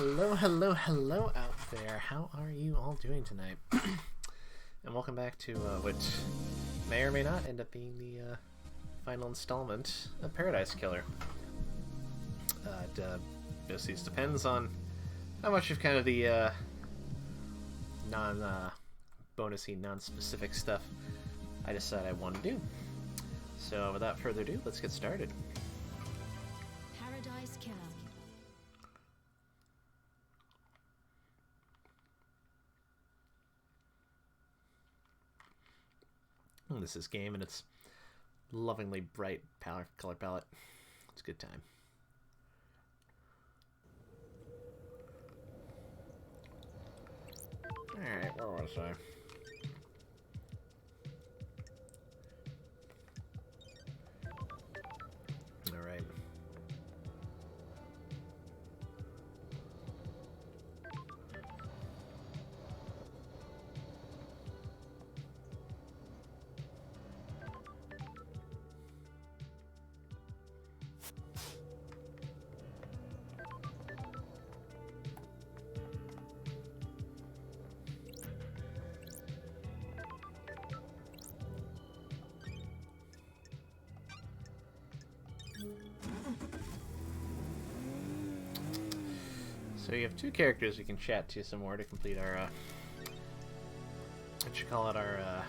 Hello, hello, hello out there. How are you all doing tonight? And welcome back to what may or may not end up being the final installment of Paradise Killer. This depends on how much of kind of the non-bonusy, non-specific stuff I decide I want to do. So without further ado, let's get started. Paradise Killer. This is game and its lovingly bright color palette. It's a good time. Alright, where was I? Alright. So you have two characters we can chat to some more to complete our, what you call it, our,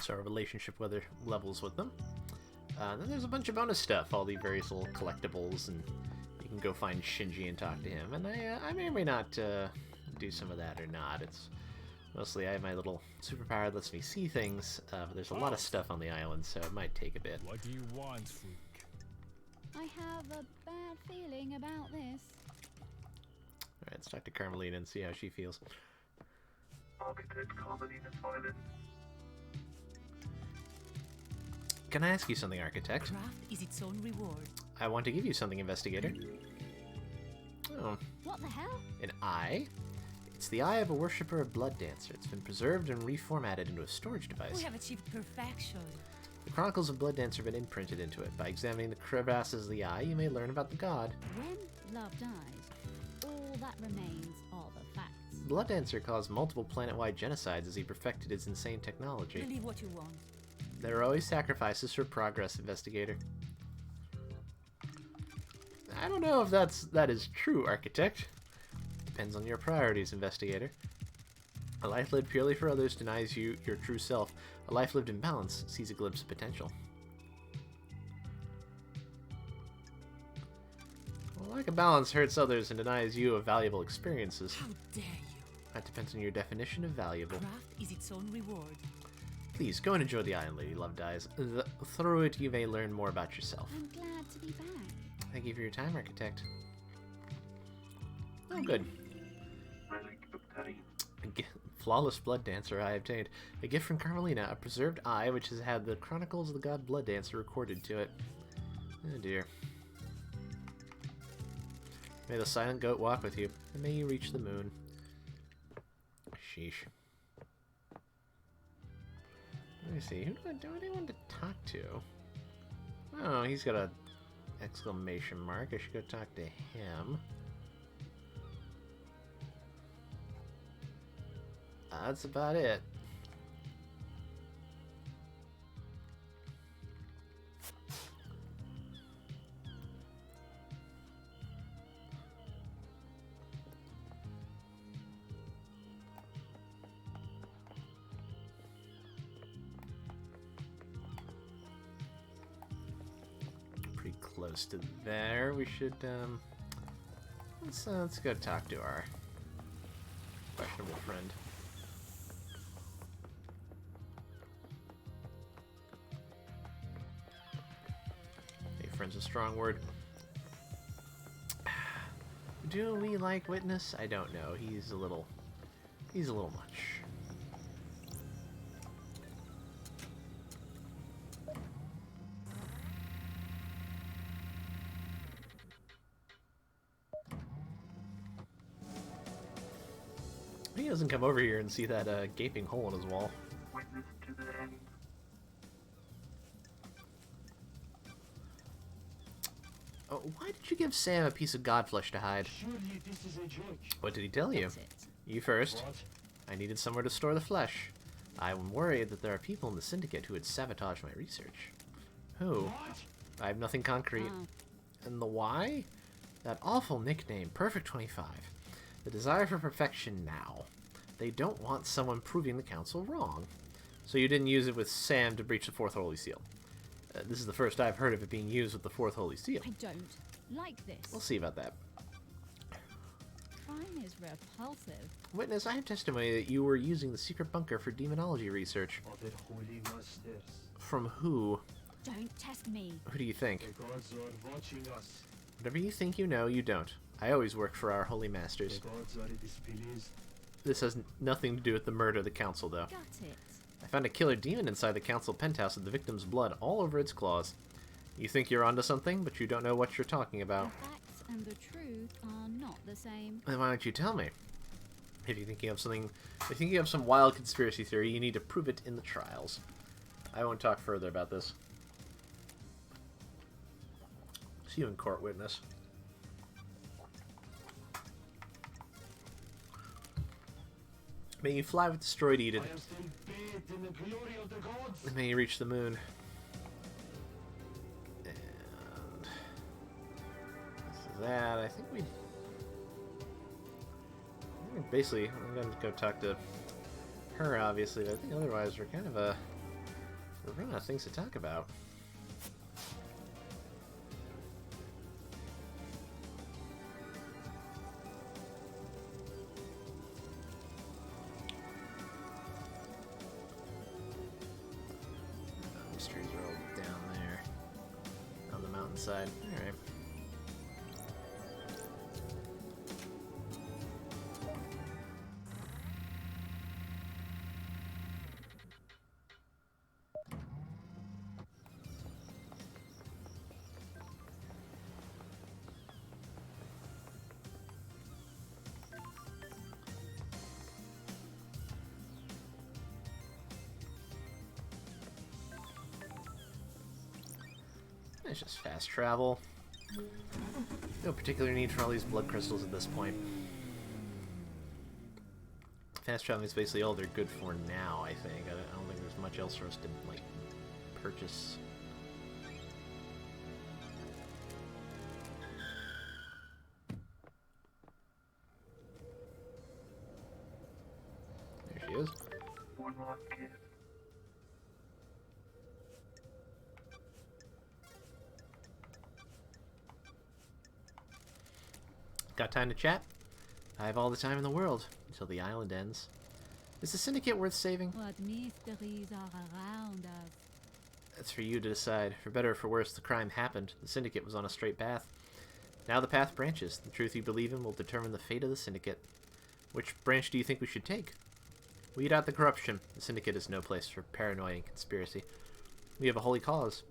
so our relationship levels with them. And then there's a bunch of bonus stuff, all the various little collectibles, and you can go find Shinji and talk to him. And I may or may not do some of that or not. It's mostly I have my little superpower that lets me see things, but there's a lot of stuff on the island, so it might take a bit. What do you want, freak? I have a bad feeling about this. Alright, let's talk to Carmelina and see how she feels. Architect Carmelina Toilet. Can I ask you something, Architect? Craft is its own reward. I want to give you something, Investigator. Oh, What the hell? an eye? It's the eye of a worshipper of Blood Dancer. It's been preserved and reformatted into a storage device. We have achieved perfection. The Chronicles of Blood Dancer have been imprinted into it. By examining the crevasses of the eye, you may learn about the god. When love dies, all that remains are the facts. Blood Dancer caused multiple planet-wide genocides as he perfected his insane technology. Believe what you want. There are always sacrifices for progress, Investigator. I don't know if that is true, Architect. Depends on your priorities, Investigator. A life lived purely for others denies you your true self. A life lived in balance sees a glimpse of potential. Well, lack of balance hurts others and denies you of valuable experiences. How dare you? That depends on your definition of valuable. Craft is its own reward. Please, go and enjoy the island, Lady Love Dies. Through it, you may learn more about yourself. I'm glad to be back. Thank you for your time, Architect. Oh, good. Relic obtained. Flawless Blood Dancer I obtained. A gift from Carmelina, a preserved eye which has had the Chronicles of the God Blood Dancer recorded to it. Oh dear. May the silent goat walk with you, and may you reach the moon. Sheesh. Let me see, who do I want to talk to? Oh, he's got a exclamation mark. I should go talk to him. That's about it. Pretty close to there. We should let's go talk to our questionable friend. Friend's a strong word. Do we like Witness? I don't know. He's a little much. he doesn't come over here and see that gaping hole in his wall. Witness to the end. Oh, why did you give Sam a piece of godflesh to hide? Surely this is a joke. What did he tell you? That's it. You first. What? I needed somewhere to store the flesh. I'm worried that there are people in the Syndicate who would sabotage my research. Who? What? I have nothing concrete. Oh, And the why? That awful nickname, Perfect 25. The desire for perfection now. They don't want someone proving the Council wrong. So you didn't use it with Sam to breach the Fourth Holy Seal. This is the first I've heard of it being used with the Fourth Holy Seal. I don't like this. We'll see about that. Crime is repulsive. Witness, I have testimony that you were using the secret bunker for demonology research. Other holy masters. From who? Don't test me. Who do you think? The gods are watching us. Whatever you think you know, you don't. I always work for our holy masters. The gods are displeased. This has nothing to do with the murder of the Council, though. Got it. I found a killer demon inside the Council penthouse with the victim's blood all over its claws. You think you're onto something, but you don't know what you're talking The about. facts and the truth are not the same. Then why don't you tell me? If you're thinking of something, if you're thinking of some wild conspiracy theory, you need to prove it in the trials. I won't talk further about this. See you in court, witness. May you fly with destroyed Eden. I am still bathed in the glory of the gods. And may you reach the moon. And this is that. I think basically, I'm going to go talk to her, obviously, but I think otherwise we're kind of we're running out of things to talk about. These trees are all down there on the mountainside. Alright. It's just fast travel. No particular need for all these blood crystals at this point. Fast traveling is basically all they're good for now, I think. I don't think there's much else for us to, like, purchase. There she is. One more kid. Got time to chat? I have all the time in the world, until the island ends. Is the Syndicate worth saving? What mysteries are around us? That's for you to decide. For better or for worse, the crime happened. The Syndicate was on a straight path. Now the path branches. The truth you believe in will determine the fate of the Syndicate. Which branch do you think we should take? Weed out the corruption. The Syndicate is no place for paranoia and conspiracy. We have a holy cause.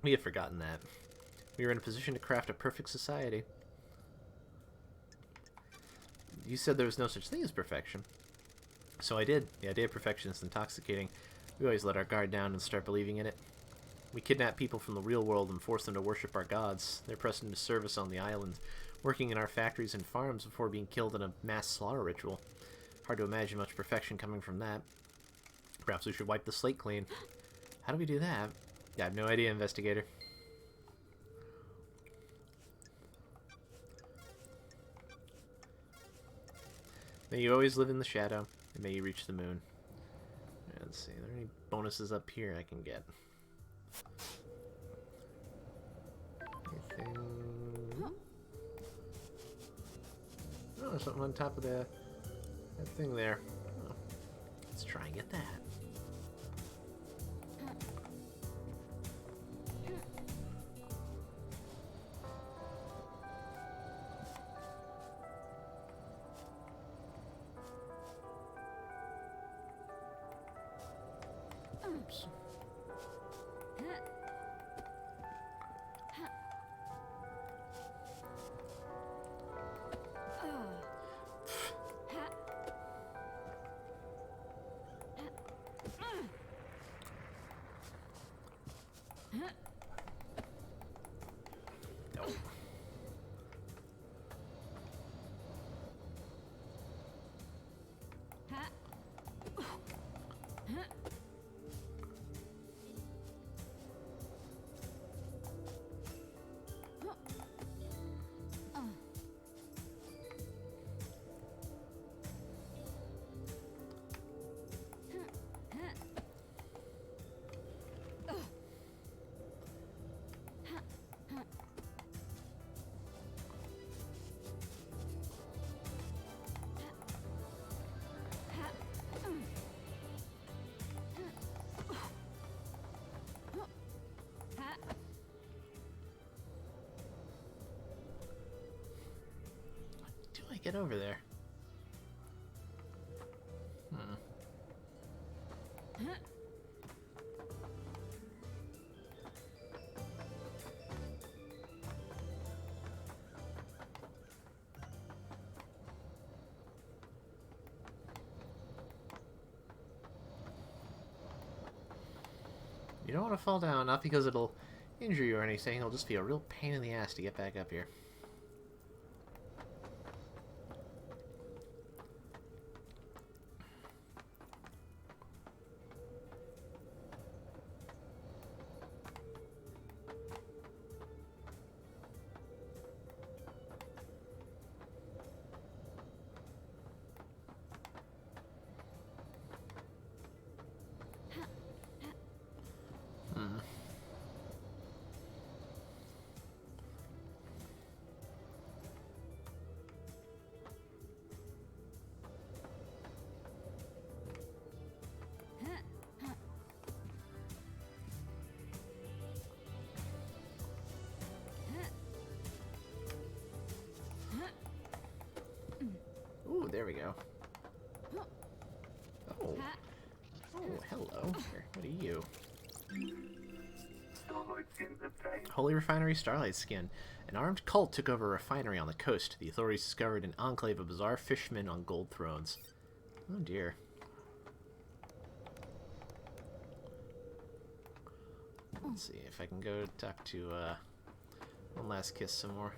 We have forgotten that. We are in a position to craft a perfect society. You said there was no such thing as perfection. So I did. The idea of perfection is intoxicating. We always let our guard down and start believing in it. We kidnap people from the real world and force them to worship our gods. They're pressed into service on the island, working in our factories and farms before being killed in a mass slaughter ritual. Hard to imagine much perfection coming from that. Perhaps we should wipe the slate clean. How do we do that? I have no idea, investigator. May you always live in the shadow, and may you reach the moon. Let's see, are there any bonuses up here I can get? Anything? Oh, there's something on top of that thing there. Oh, let's try and get that. Oops. No. Do I get over there? You don't want to fall down, not because it'll injure you or anything, it'll just be a real pain in the ass to get back up here. Ooh, there we go. Oh. Oh, hello. What are you? Starlight in the bay. Holy Refinery Starlight Skin. An armed cult took over a refinery on the coast. The authorities discovered an enclave of bizarre fishermen on gold thrones. Oh dear. Let's see if I can go talk to One Last Kiss some more.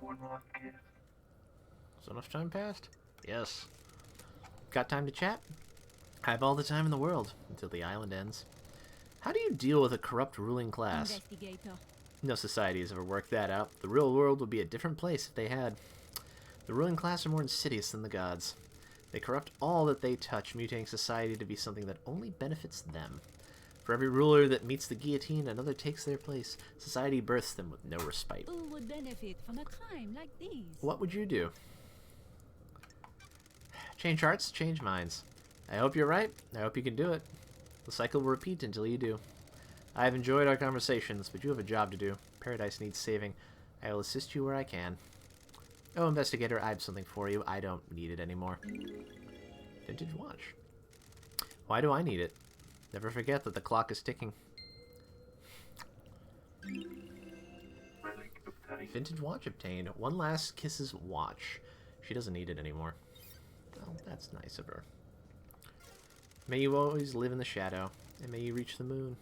One last kiss. So enough time passed? Yes. Got time to chat? I have all the time in the world until the island ends. How do you deal with a corrupt ruling class? Investigator. No society has ever worked that out. The real world would be a different place if they had. The ruling class are more insidious than the gods. They corrupt all that they touch, mutating society to be something that only benefits them. For every ruler that meets the guillotine, another takes their place. Society births them with no respite. Who would benefit from a crime like this? What would you do? Change hearts, change minds. I hope you're right. I hope you can do it. The cycle will repeat until you do. I have enjoyed our conversations, but you have a job to do. Paradise needs saving. I will assist you where I can. Oh, investigator, I have something for you. I don't need it anymore. Vintage watch. Why do I need it? Never forget that the clock is ticking. Relic obtained. Vintage watch obtained. One Last Kiss's watch. She doesn't need it anymore. Well, that's nice of her. May you always live in the shadow, and may you reach the moon.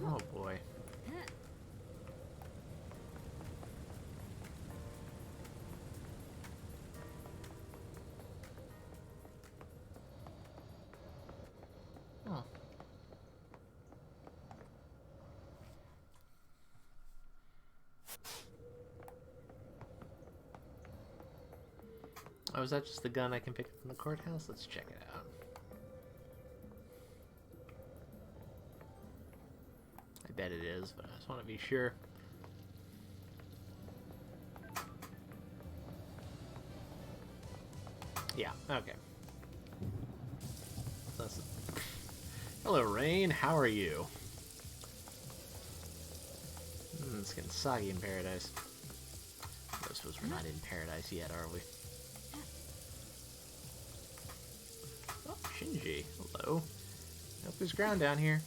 Oh boy. Oh. Oh, is that just the gun I can pick up from the courthouse? Let's check it out. I bet it is, but I just want to be sure. Yeah, okay. That's... Hello, Rain. How are you? It's getting soggy in paradise. I suppose we're not in paradise yet, are we? Oh, Shinji. Hello. Hope there's ground down here.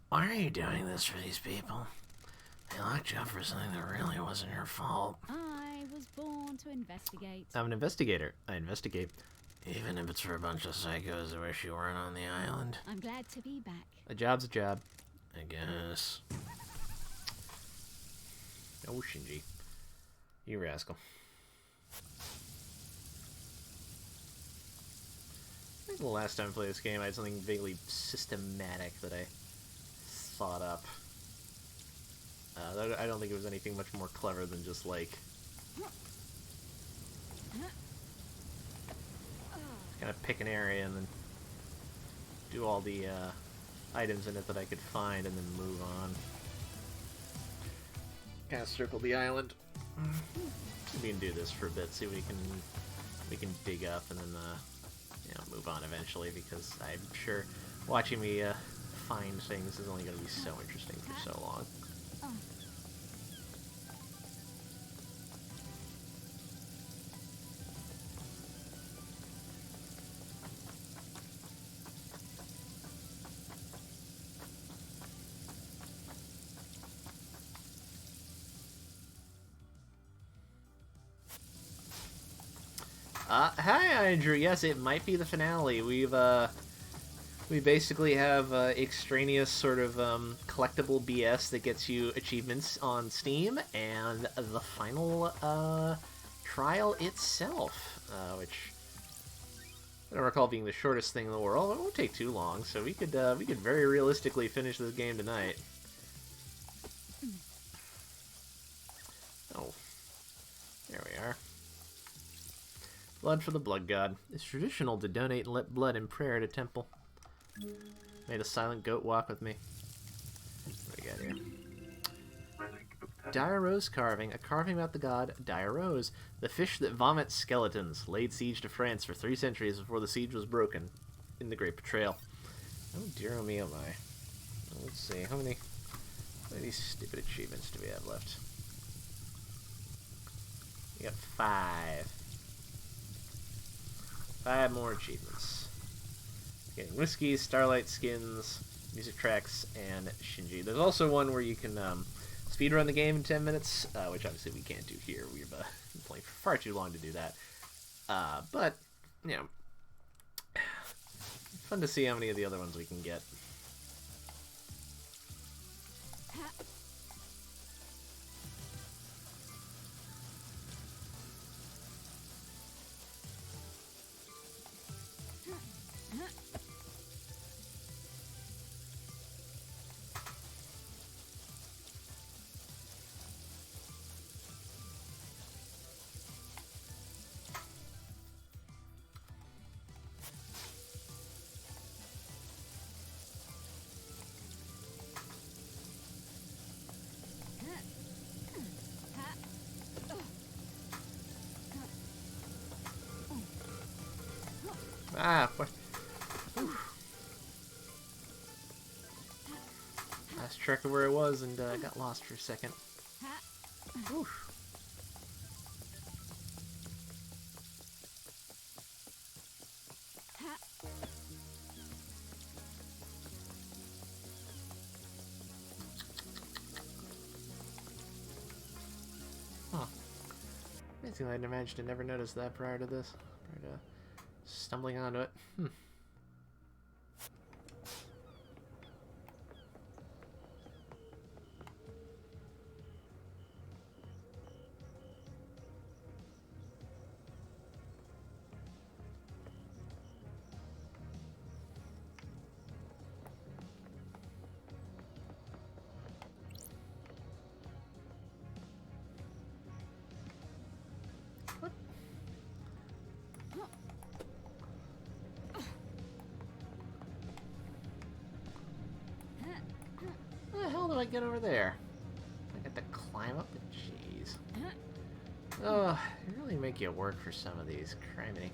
Why are you doing this for these people? They locked you up for something that really wasn't your fault. I was born to investigate. I'm an investigator. I investigate. Even if it's for a bunch of psychos that wish you weren't on the island. I'm glad to be back. A job's a job. I guess. Oh, Shinji. You rascal. I think the last time I played this game, I had something vaguely systematic that I thought up. I don't think it was anything much more clever than just, like, kind of pick an area and then do all the items in it that I could find and then move on. Kind of circle the island. We can do this for a bit, see what we can dig up, and then you know, move on eventually, because I'm sure watching me find things is only going to be so interesting for so long. Hi, Andrew. Yes, it might be the finale. We basically have extraneous sort of collectible BS that gets you achievements on Steam, and the final trial itself, which I don't recall being the shortest thing in the world. It won't take too long, so we could very realistically finish this game tonight. Oh, there we are. Blood for the Blood God. It's traditional to donate and let blood in prayer at a temple. Made a silent goat walk with me. What do we got here? Dire Rose carving. A carving about the god Dire Rose, the fish that vomits skeletons, laid siege to France for 3 centuries before the siege was broken in the Great Betrayal. Oh dear, oh me, oh my. Let's see, how many of these stupid achievements do we have left? We got 5. 5 more achievements. Getting whiskeys, starlight skins, music tracks, and Shinji. There's also one where you can speedrun the game in 10 minutes, which obviously we can't do here. We've been playing for far too long to do that. But, you know, fun to see how many of the other ones we can get. Ah, what? Oof. Lost track of where I was and got lost for a second. Oof. Amazing, I managed to never notice that prior to this. Prior to stumbling onto it. How the hell do I get over there? I got to climb up? Jeez. Oh, they really make you work for some of these. Criminy.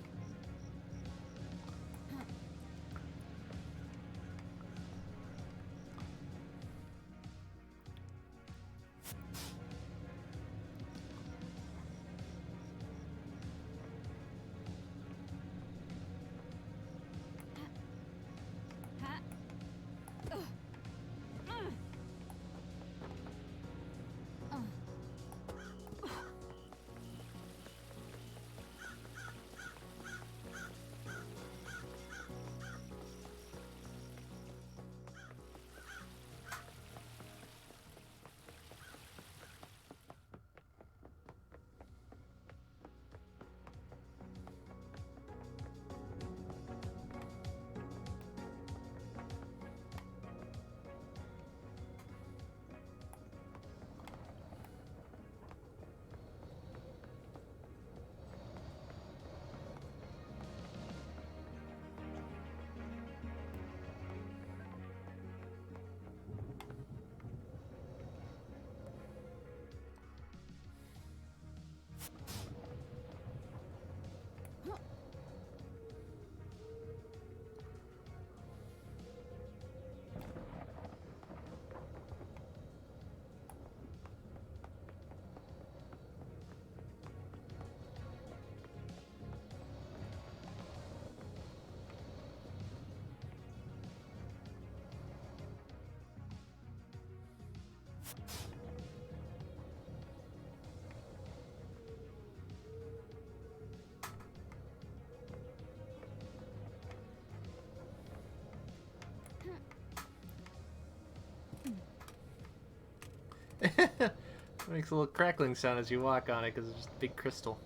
It makes a little crackling sound as you walk on it because it's just a big crystal.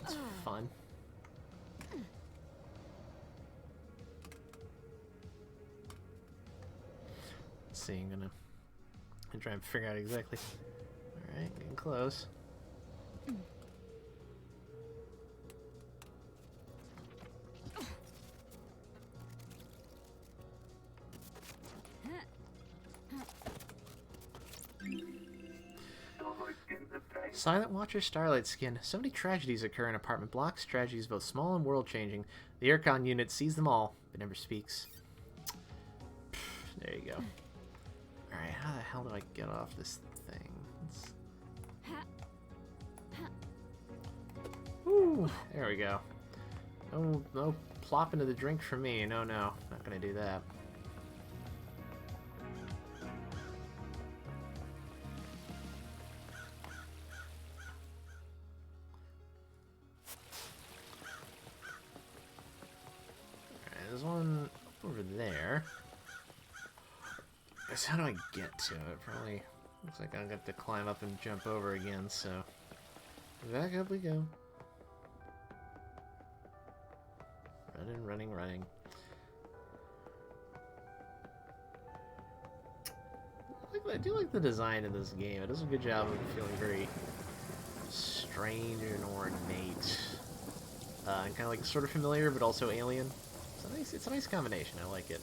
It's fun. Let's see, I'm gonna try and figure out exactly. Alright, getting close. Silent Watcher Starlight Skin. So many tragedies occur in apartment blocks. Tragedies both small and world-changing. The aircon unit sees them all, but never speaks. There you go. Alright, how the hell do I get off this thing? Woo! There we go. No, no plop into the drink for me. No, no. Not gonna do that. There's one over there. Guess how do I get to it? Probably looks like I'll have to climb up and jump over again, so back up we go. Running, running, running. I do like the design of this game. It does a good job of feeling very strange and ornate. And kind of like sort of familiar, but also alien. It's a nice combination. I like it.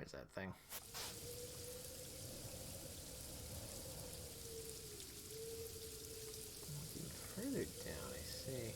Where's that thing? Even further down, I see.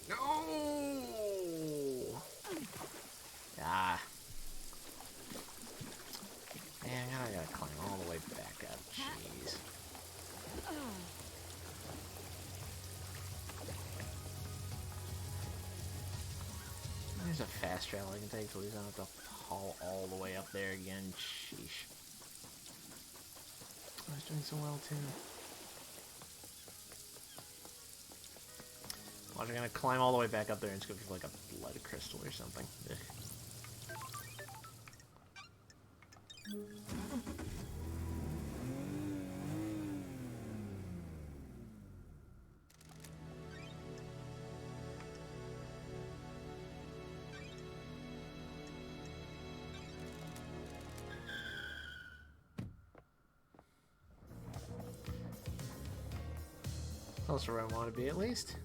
No! Ah. Man, I gotta climb all the way back up. Jeez. There's a fast travel I can take, so at least I don't have to haul all the way up there again. Sheesh. I was doing so well, too. Watch, I'm gonna climb all the way back up there and it's gonna be like a blood crystal or something. Ugh. Close to where I want to be, at least.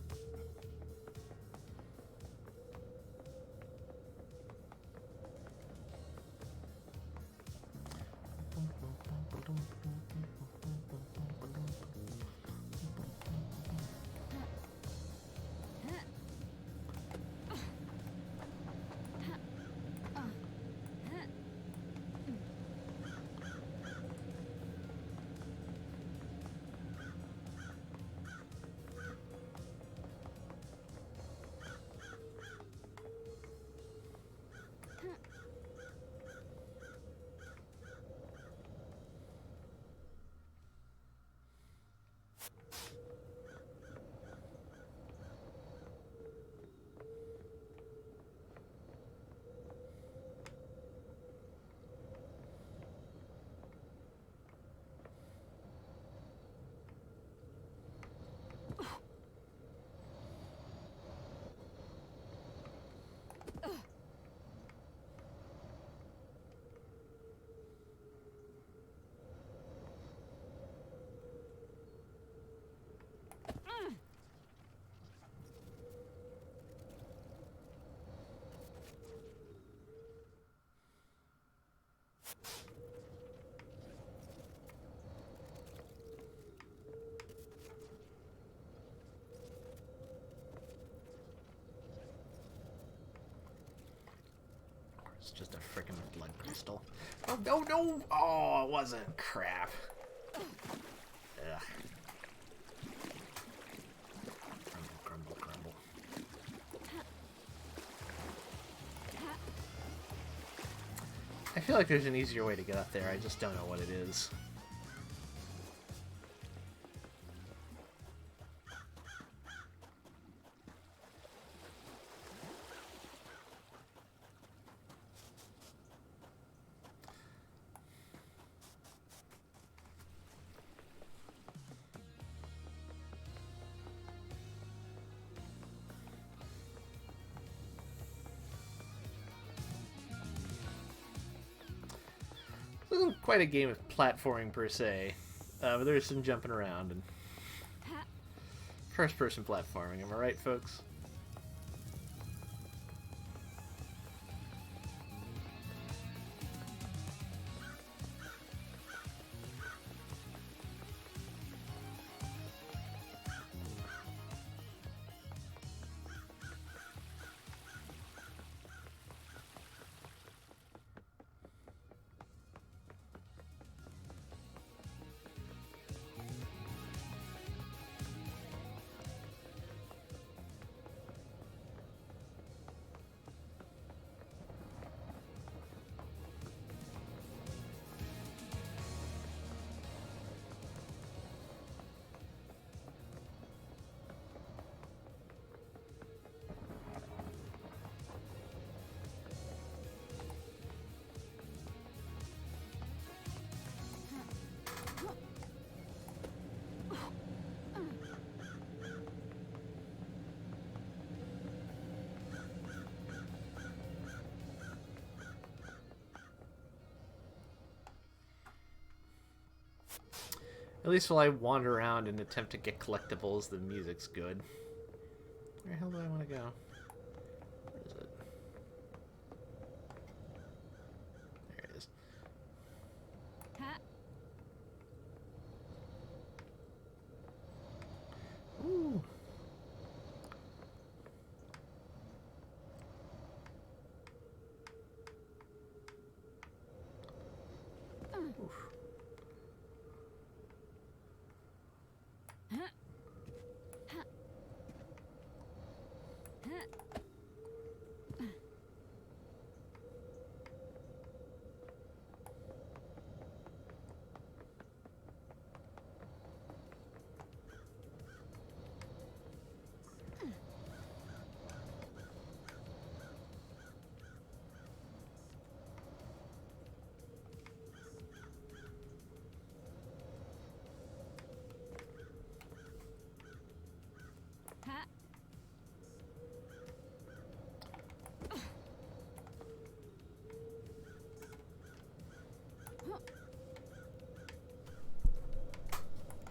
It's just a freaking blood crystal. Oh, no, no! Oh, it wasn't. Crap. Ugh. Crumble, crumble, crumble. I feel like there's an easier way to get up there. I just don't know what it is. This isn't quite a game of platforming per se, but there's some jumping around and first-person platforming. Am I right, folks? At least while I wander around and attempt to get collectibles, the music's good. Where the hell do I want to go? Where is it? There it is. Ha! Ooh. Oof. Ha! Ha! Ha!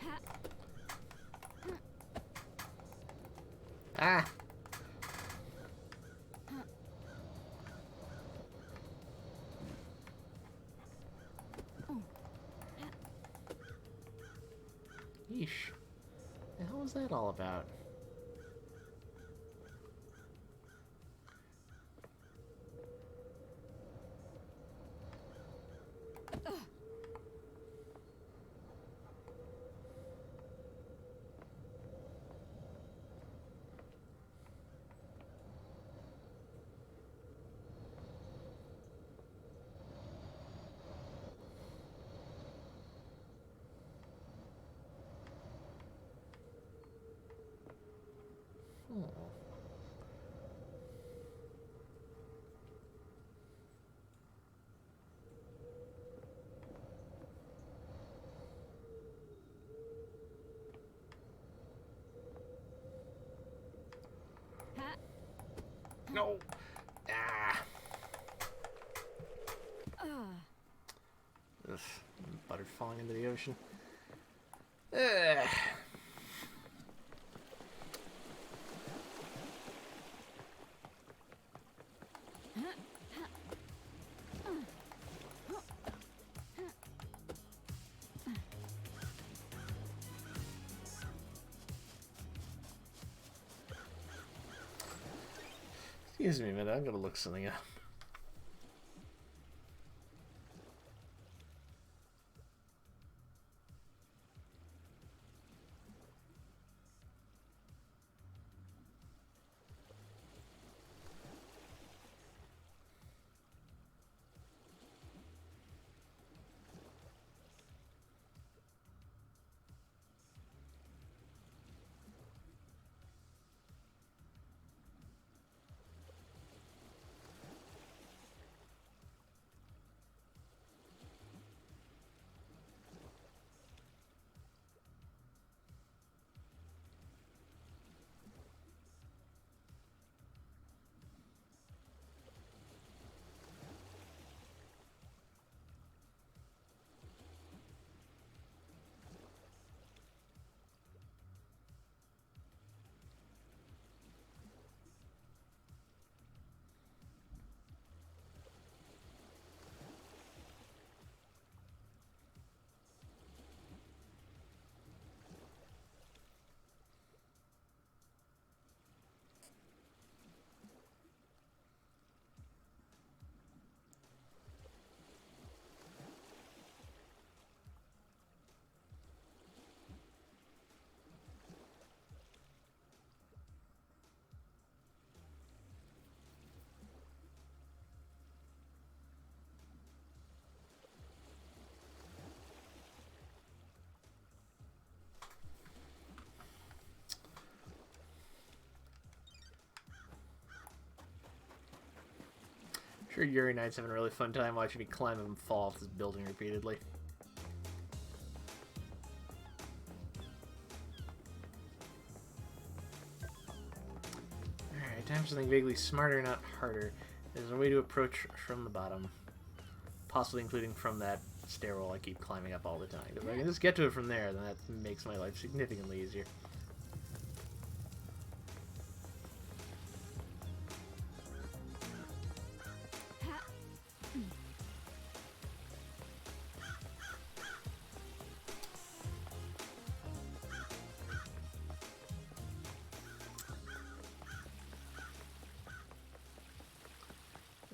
Ha! Ha! Ah! Yeesh. The hell was that all about? Hmm. Ha! No! Ah! Ugh. Butter falling into the ocean. Ugh. Excuse me a minute, I'm gonna look something up. Sure, Yuri Knight's having a really fun time watching me climb and fall off this building repeatedly. Alright, time for something vaguely smarter, not harder. There's a way to approach from the bottom. Possibly including from that stairwell I keep climbing up all the time. If I can just get to it from there, then that makes my life significantly easier.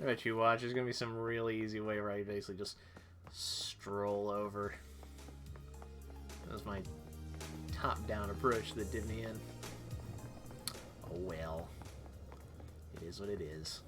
I bet you watch, there's gonna be some really easy way where I basically just stroll over. That was my top-down approach that did me in. Oh well. It is what it is.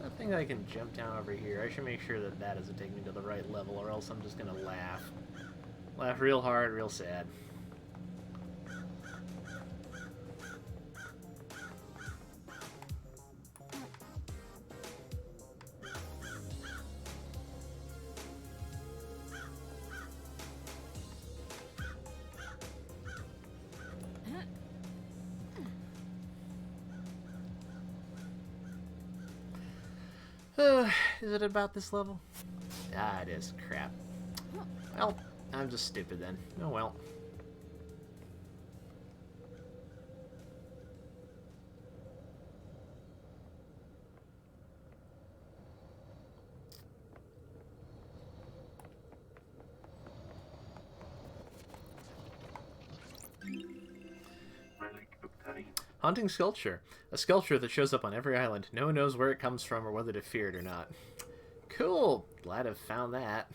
I think I can jump down over here. I should make sure that that doesn't take me to the right level, or else I'm just gonna laugh. Laugh real hard, real sad. Is it about this level? Ah, it is. Crap. Well, I'm just stupid then. Oh well. Haunting sculpture. A sculpture that shows up on every island. No one knows where it comes from or whether to fear it or not. Cool. Glad I've found that.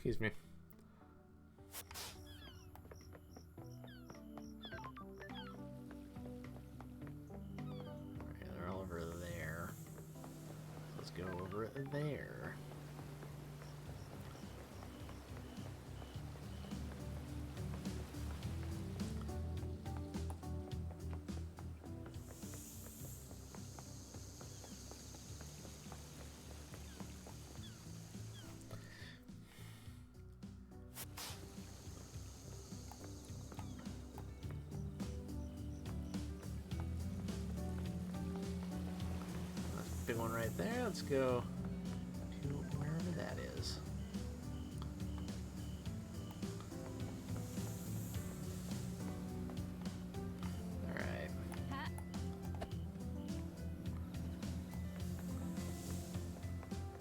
Excuse me. Alright, they're all over there. Let's go over there. Big one right there. Let's go to wherever that is. Alright.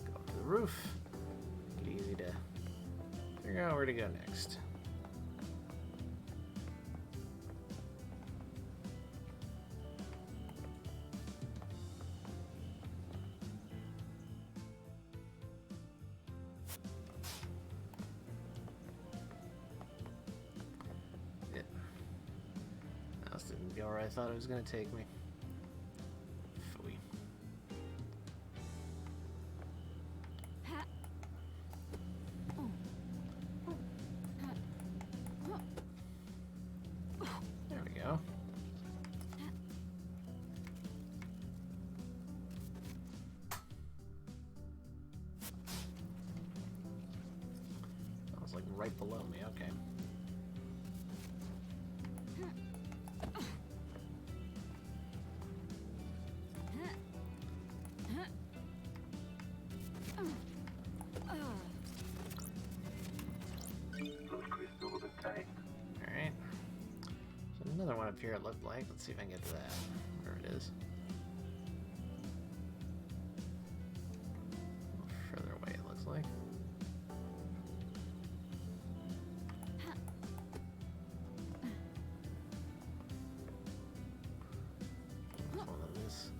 Go up to the roof. Get easy to figure out where to go next. Didn't go where I thought it was going to take me. right below me. Okay. Blood crystal obtained. Alright. So another one up here it looked like. Let's see if I can get to that. Where it is. A little further away it looks like. One of this.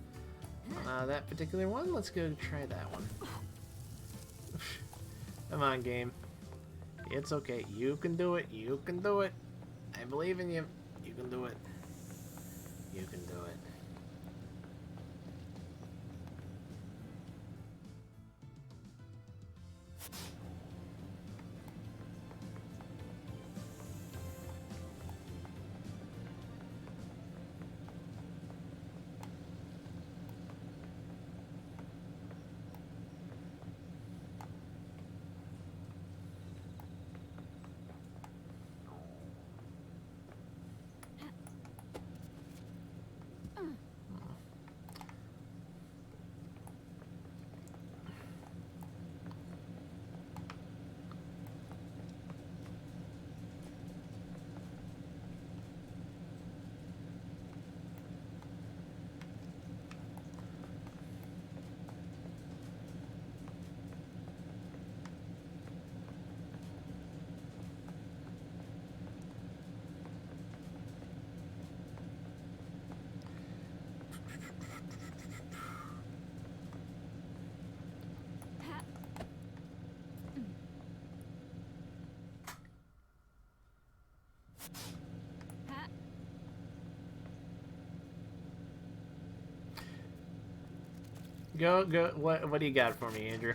That particular one, let's go try that one. Come on, game. It's okay. You can do it. You can do it. I believe in you. You can do it. You can do it. Go. What do you got for me, Andrew?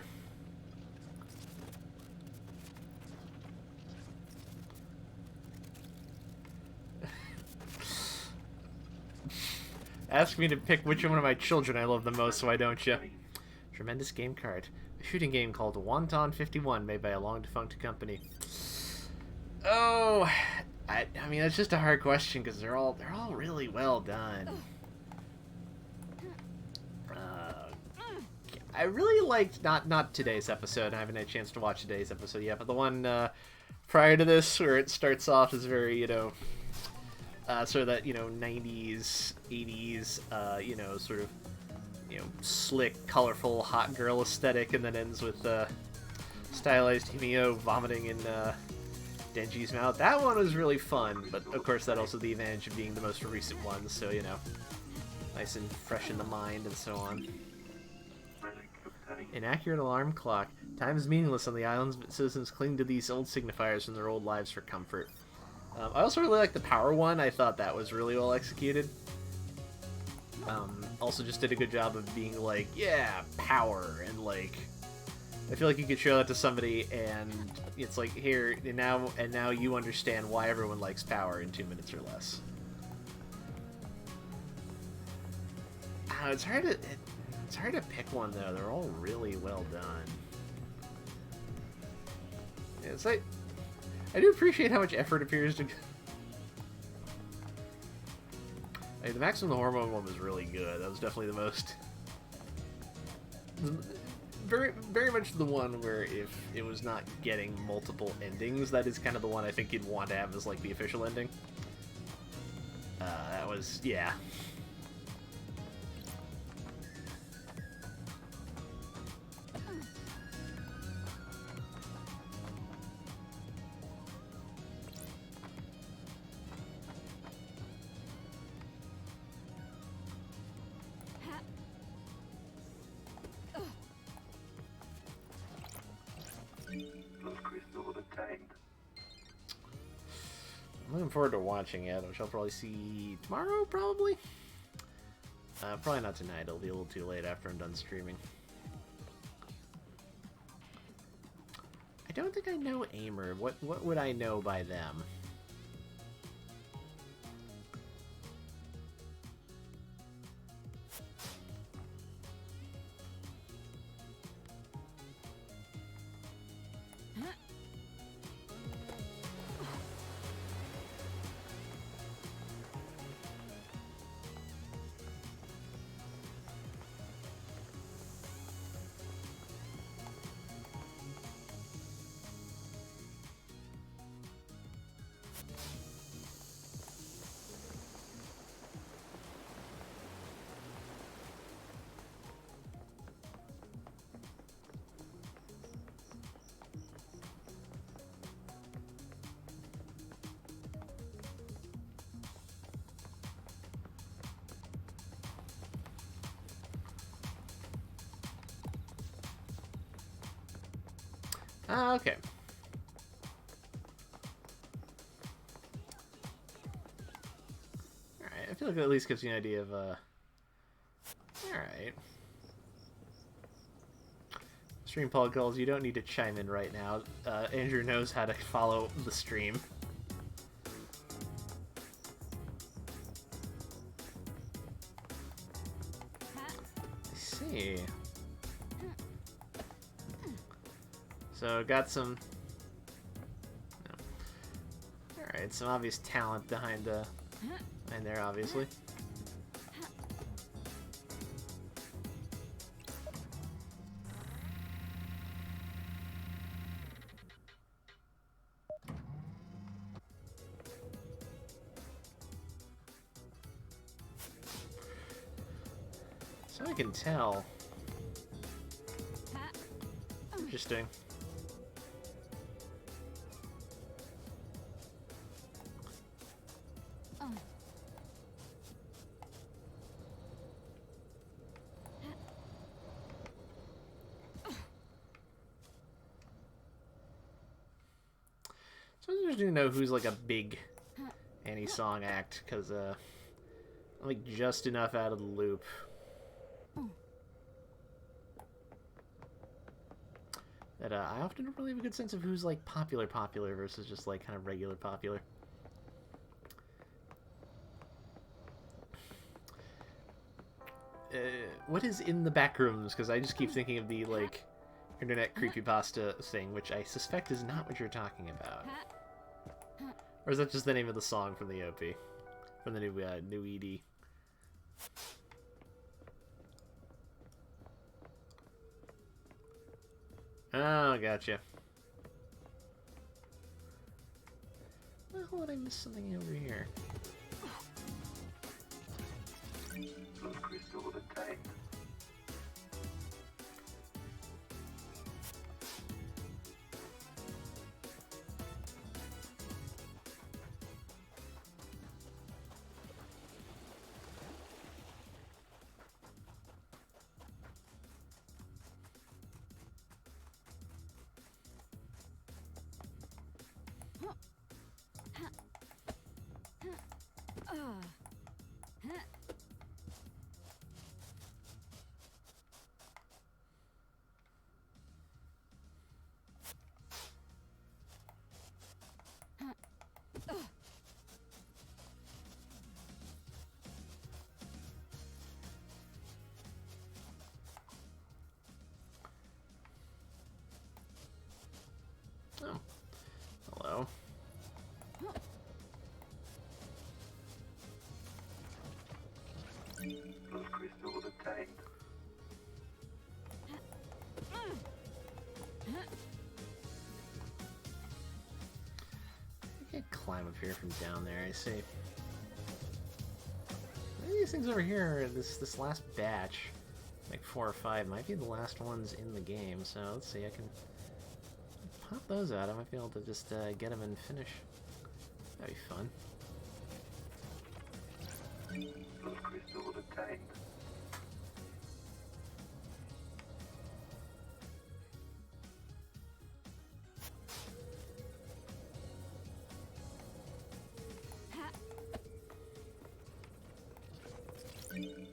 Ask me to pick which one of my children I love the most, why don't you? Tremendous game card. A shooting game called Wonton 51, made by a long-defunct company. Oh, I mean, that's just a hard question, because they're all really well done. I really liked, not today's episode, I haven't had a chance to watch today's episode yet, but the one prior to this, where it starts off as very, sort of that, 90s, 80s, sort of, slick, colorful, hot girl aesthetic, and then ends with stylized Himio vomiting in Denji's mouth. That one was really fun, but of course that also the advantage of being the most recent one, so, nice and fresh in the mind and so on. Inaccurate alarm clock. Time is meaningless on the islands, but citizens cling to these old signifiers from their old lives for comfort. I also really like the power one. I thought that was really well executed. Also just did a good job of being like, yeah, power, and like, I feel like you could show that to somebody and it's like, here, and now you understand why everyone likes power in 2 minutes or less. It's hard to pick one though. They're all really well done. It's like, I do appreciate how much effort appears to. Hey, the Maximum the Hormone one was really good. That was definitely the most. Very, very much the one where if it was not getting multiple endings, that is kind of the one I think you'd want to have as like the official ending. That was, yeah. I'm looking forward to watching it, which I'll probably see tomorrow, probably? Probably not tonight. It'll be a little too late after I'm done streaming. I don't think I know Aimer. What would I know by them? Ah, okay. Alright, I feel like it at least gives you an idea of, Alright. Stream protocols, you don't need to chime in right now. Andrew knows how to follow the stream. I see. So, got some... No. Alright, some obvious talent behind there, obviously. So I can tell. Interesting. So it's interesting to know who's like a big anti-song act, because I'm like just enough out of the loop. That I often don't really have a good sense of who's like popular versus just like kind of regular popular. What is in the back rooms? Because I just keep thinking of the like internet creepypasta thing, which I suspect is not what you're talking about. Or is that just the name of the song from the OP? From the new ED? Oh, gotcha. Well, did I miss something over here? Blood crystal obtained. Oh. Hello. Blood crystal obtained. I can't climb up here from down there, I see. Maybe these things over here, this last batch, like 4 or 5, might be the last ones in the game, so let's see, I can pop those out. I might be able to just get them and finish. That'd be fun. Blood crystal obtained.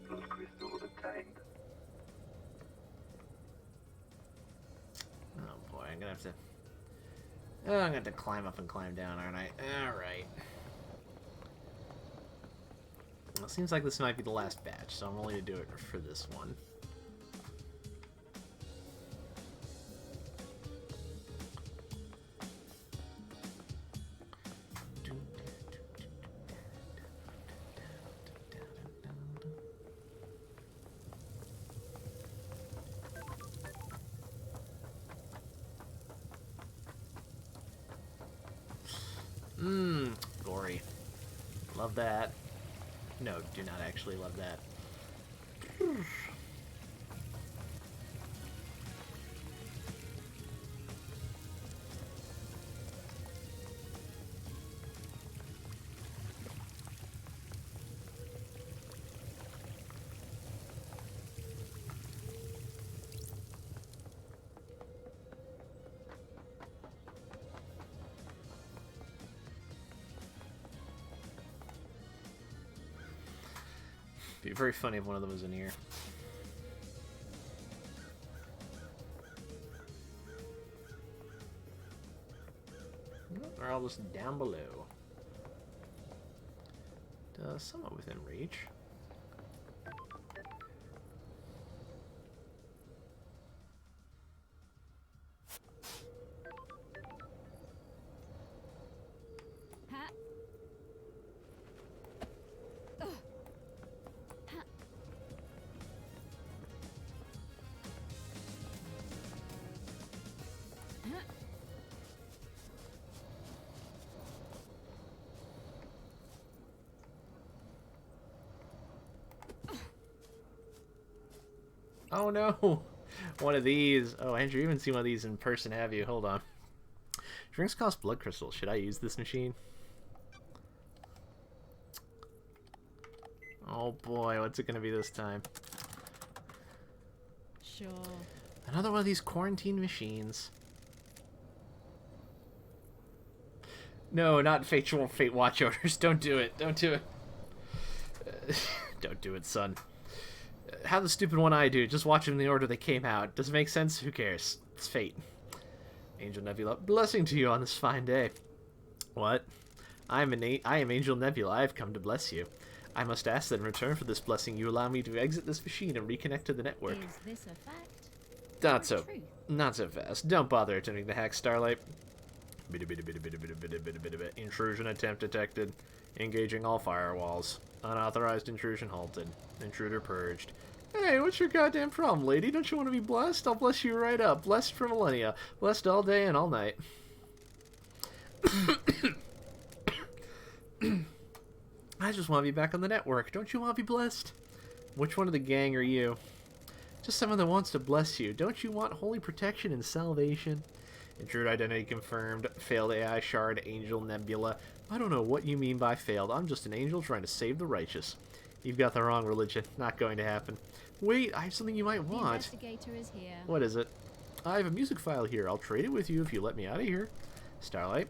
Blood crystal obtained. Oh boy, I'm gonna have to... Oh, I'm gonna have to climb up and climb down, aren't I? Alright. Well, it seems like this might be the last batch, so I'm only gonna do it for this one. Gory. Love that. No, do not actually love that. Be very funny if one of them was in here. They're all just down below. Somewhat within reach. Ha. Ugh. Ha. Ha. Oh no! One of these. Oh, Andrew, you haven't seen one of these in person, have you? Hold on. Drinks cost blood crystals. Should I use this machine? Oh boy, what's it gonna be this time? Sure. Another one of these quarantine machines. No, not Fate Watch orders. Don't do it. Don't do it. Don't do it, son. How the stupid one I do. Just watch them in the order they came out. Does it make sense? Who cares? It's fate. Angel Nebula, blessing to you on this fine day. What? I am Angel Nebula. I have come to bless you. I must ask that in return for this blessing, you allow me to exit this machine and reconnect to the network. Is this a fact? Not or so. truth? Not so fast. Don't bother attempting to hack Starlight. Intrusion attempt detected. Engaging all firewalls. Unauthorized intrusion halted. Intruder purged. Hey, what's your goddamn problem, lady? Don't you want to be blessed? I'll bless you right up. Blessed for millennia. Blessed all day and all night. I just want to be back on the network. Don't you want to be blessed? Which one of the gang are you? Just someone that wants to bless you. Don't you want holy protection and salvation? Intruder identity confirmed. Failed AI shard. Angel Nebula. I don't know what you mean by failed. I'm just an angel trying to save the righteous. You've got the wrong religion. Not going to happen. Wait, I have something you might The want. investigator is here. What is it? I have a music file here. I'll trade it with you if you let me out of here. Starlight.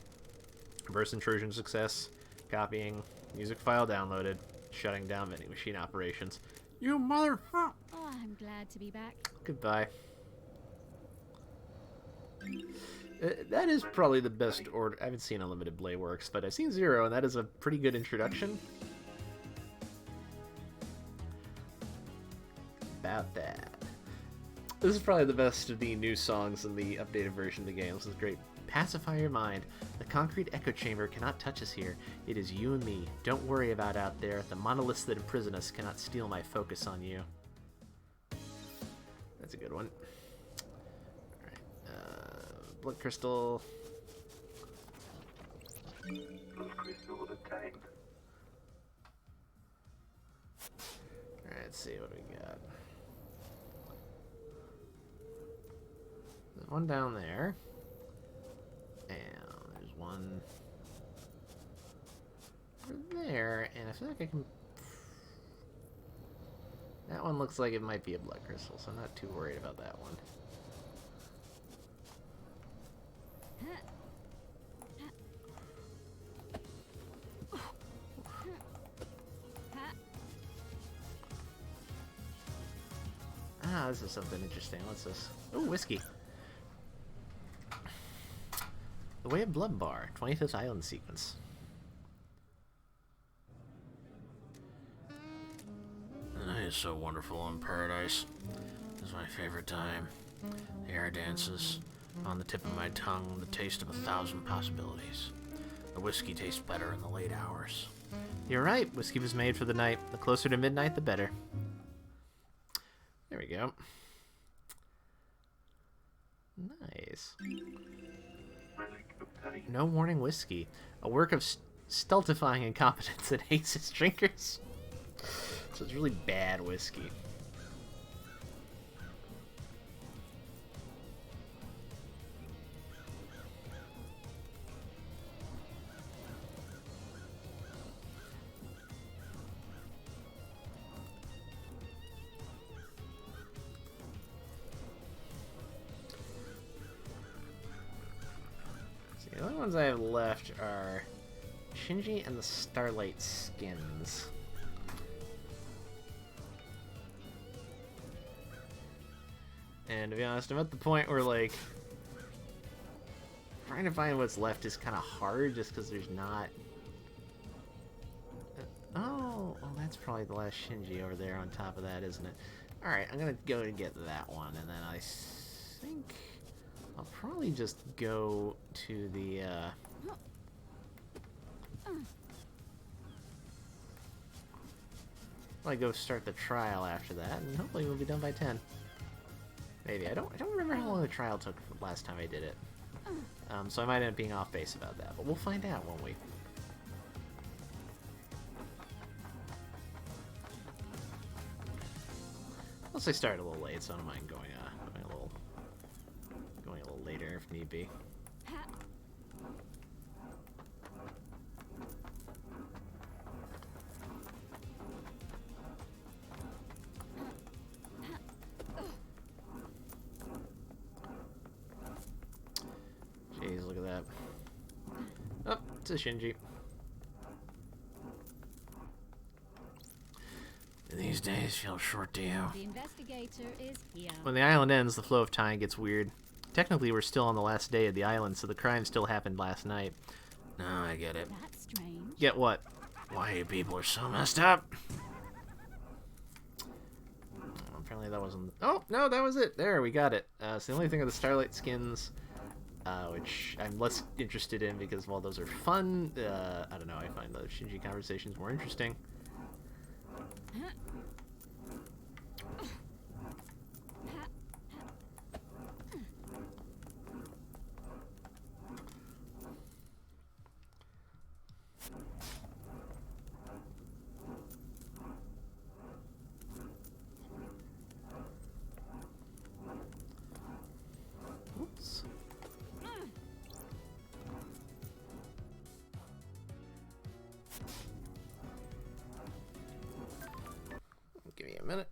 Burst intrusion success. Copying. Music file downloaded. Shutting down vending machine operations. You motherfucker! Oh, I'm glad to be back. Goodbye. That is probably the best order. I haven't seen Unlimited Blade Works, but I've seen Zero, and that is a pretty good introduction. About that. This is probably the best of the new songs in the updated version of the game. This is great. Pacify your mind. The concrete echo chamber cannot touch us here. It is you and me. Don't worry about out there. The monoliths that imprison us cannot steal my focus on you. That's a good one. Alright. Blood crystal. Blood crystal obtained. Alright, let's see what we got. There's one down there. And there's one over there, and I feel like I can... That one looks like it might be a blood crystal, so I'm not too worried about that one. Ah, this is something interesting. What's this? Oh, whiskey. The Way of Blood Bar, 25th Island Sequence. The night is so wonderful in paradise. This is my favorite time. The air dances. On the tip of my tongue, the taste of 1,000 possibilities. The whiskey tastes better in the late hours. You're right. Whiskey was made for the night. The closer to midnight, the better. There we go. Nice. Relic obtained. No Warning Whiskey. A work of stultifying incompetence that hates its drinkers. So it's really bad whiskey. The only ones I have left are Shinji and the Starlight skins. And to be honest, I'm at the point where, like, trying to find what's left is kind of hard just because there's not... Oh, that's probably the last Shinji over there on top of that, isn't it? Alright, I'm gonna go and get that one, and then I think I'll probably just go to the, I'll go start the trial after that, and hopefully we'll be done by 10. Maybe. I don't remember how long the trial took last time I did it. So I might end up being off base about that, but we'll find out, won't we? Plus I started a little late, so I don't mind going a little later if need be. Jeez, look at that. Oh, it's a Shinji. These days feel short to you. The investigator is here. When the island ends, the flow of time gets weird. Technically, we're still on the last day of the island, so the crime still happened last night. No, I get it. That's strange. Get what? Why you people are so messed up? Apparently that wasn't... Oh, no, that was it. There, we got it. It's the only thing of the Starlight skins, which I'm less interested in because while those are fun, I don't know, I find the Shinji conversations more interesting. Oops. Give me a minute.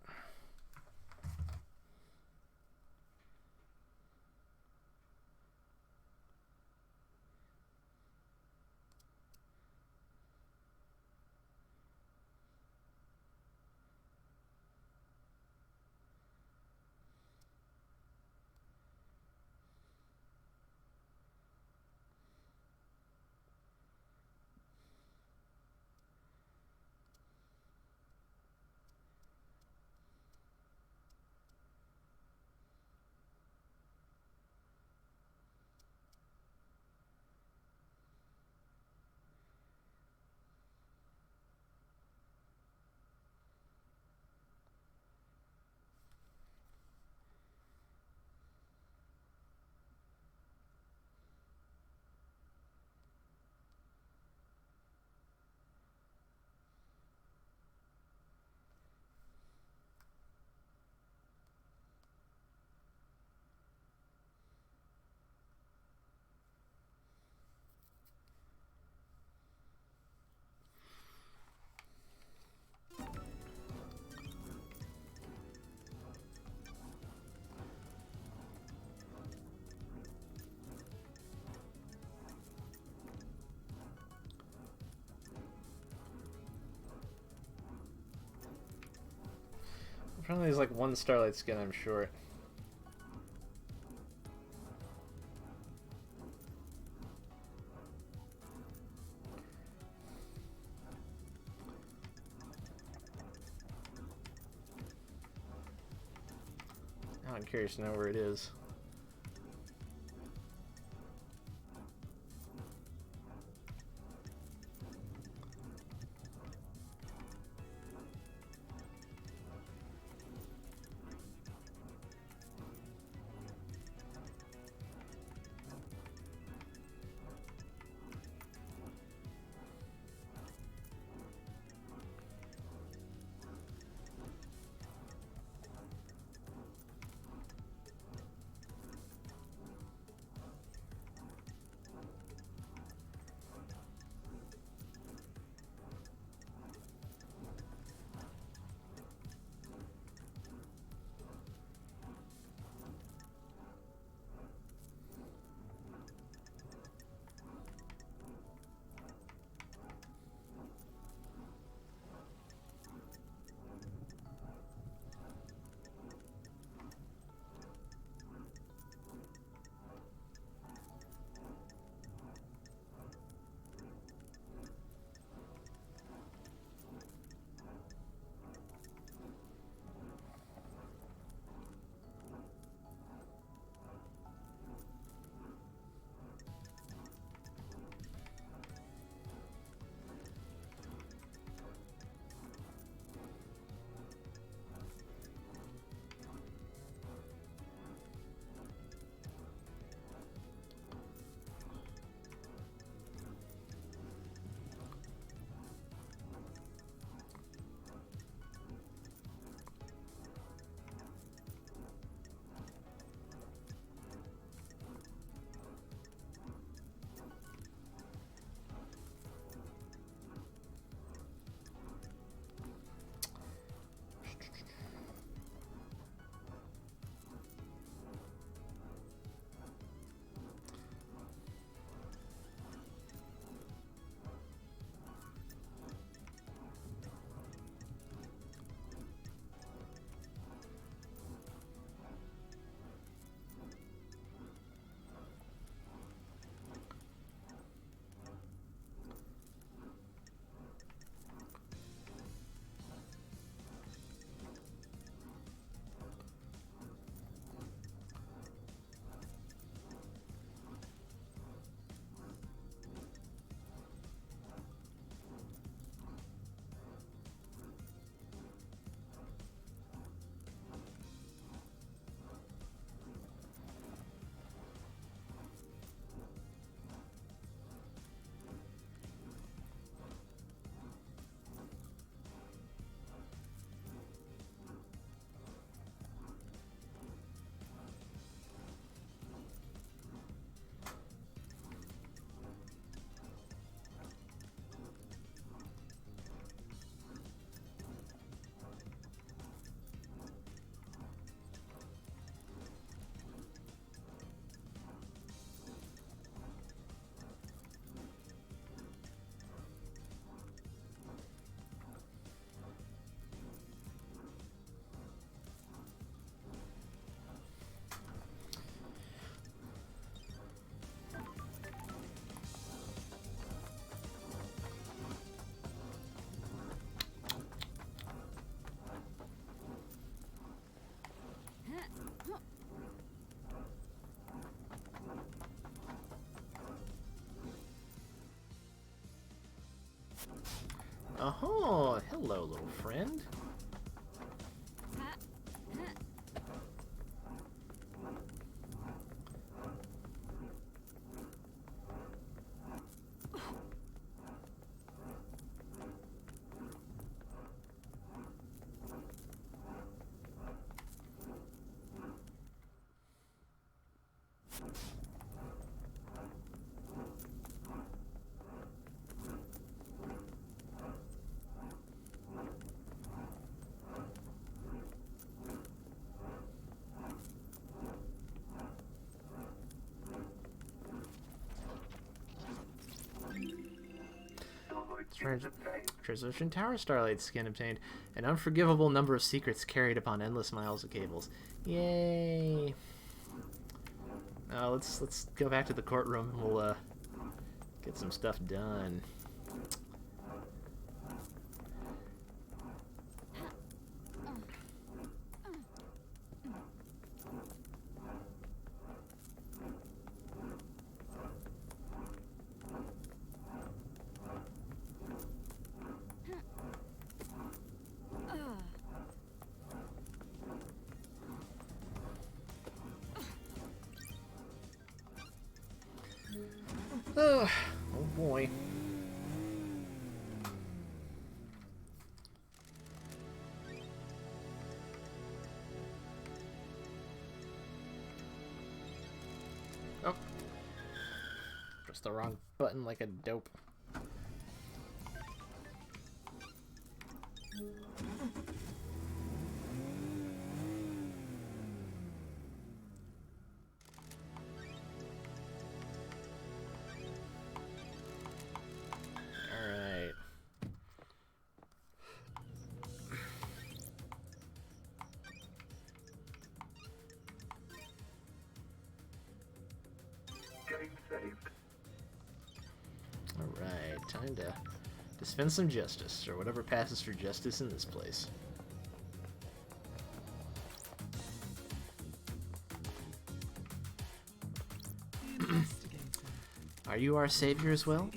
Apparently there's like one Starlight skin I'm short. Now I'm curious to know where it is. Oh, hello, little friend. Transition Tower Starlight skin obtained. An unforgivable number of secrets carried upon endless miles of cables. Yay! Let's go back to the courtroom and we'll get some stuff done. Oh boy. Oh. Pressed the wrong button like a dope. Alright, time to dispense some justice, or whatever passes for justice in this place. Are you our savior as well?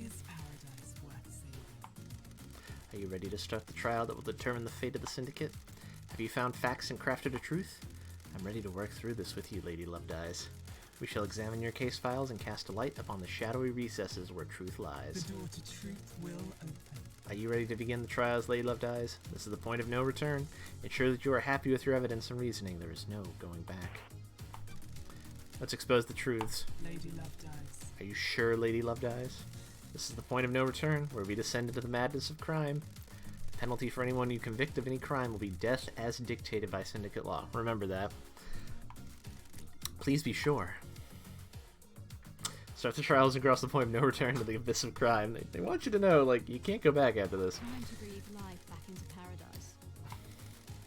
Are you ready to start the trial that will determine the fate of the Syndicate? Have you found facts and crafted a truth? I'm ready to work through this with you, Lady Loved Eyes. We shall examine your case files and cast a light upon the shadowy recesses where truth lies. The door to truth will open. Are you ready to begin the trials, Lady Loved Eyes? This is the point of no return. Ensure that you are happy with your evidence and reasoning. There is no going back. Let's expose the truths. Lady Loved Eyes. Are you sure, Lady Loved Eyes? This is the point of no return, where we descend into the madness of crime. The penalty for anyone you convict of any crime will be death as dictated by Syndicate law. Remember that. Please be sure. Start the trials and cross the point of no return to the abyss of crime. They want you to know, like, you can't go back after this. Time to breathe life back into paradise.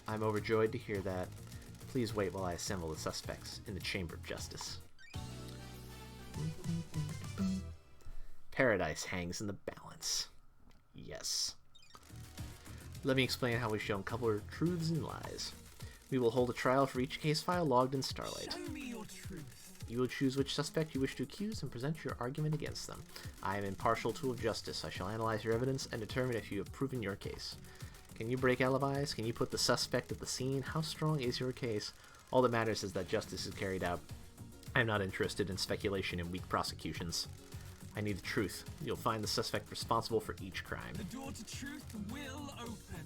I'm overjoyed to hear that. Please wait while I assemble the suspects in the Chamber of Justice. Paradise hangs in the balance. Yes. Let me explain how we shall uncover truths and lies. We will hold a trial for each case file logged in Starlight. Show me your truth. You will choose which suspect you wish to accuse and present your argument against them. I am impartial tool of justice. I shall analyze your evidence and determine if you have proven your case. Can you break alibis? Can you put the suspect at the scene? How strong is your case? All that matters is that justice is carried out. I am not interested in speculation and weak prosecutions. I need the truth. You'll find the suspect responsible for each crime. The door to truth will open.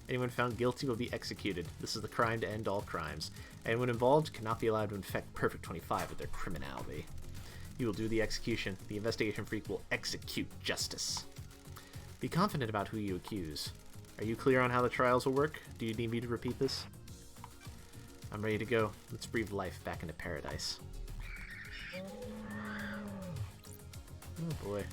Anyone found guilty will be executed. This is the crime to end all crimes. Anyone involved cannot be allowed to infect Perfect 25 with their criminality. You will do the execution. The investigation freak will execute justice. Be confident about who you accuse. Are you clear on how the trials will work? Do you need me to repeat this? I'm ready to go. Let's breathe life back into paradise. Oh boy.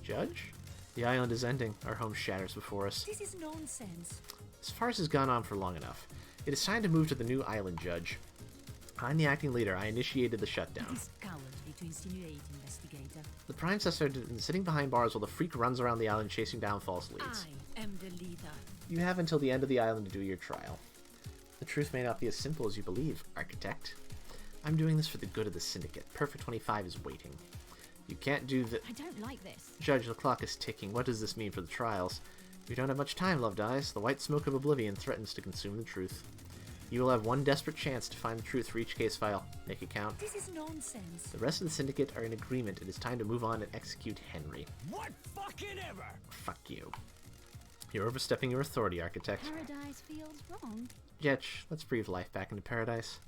Judge? The island is ending. Our home shatters before us. This is nonsense. This farce has gone on for long enough. It is time to move to the new island, Judge. I'm the acting leader. I initiated the It shutdown. is cowardly to insinuate, investigator. The Prime Suspect has been sitting behind bars while the freak runs around the island chasing down false leads. I am the leader. You have until the end of the island to do your trial. The truth may not be as simple as you believe, Architect. I'm doing this for the good of the Syndicate. Perfect 25 is waiting. You can't do the... I don't like this. Judge, the clock is ticking. What does this mean for the trials? We don't have much time, Loved Eyes. The white smoke of oblivion threatens to consume the truth. You will have one desperate chance to find the truth for each case file. Make it count. This is nonsense. The rest of the Syndicate are in agreement. It is time to move on and execute Henry. What fucking ever? Fuck you. You're overstepping your authority, Architect. Paradise feels wrong. Jetch, let's breathe life back into Paradise.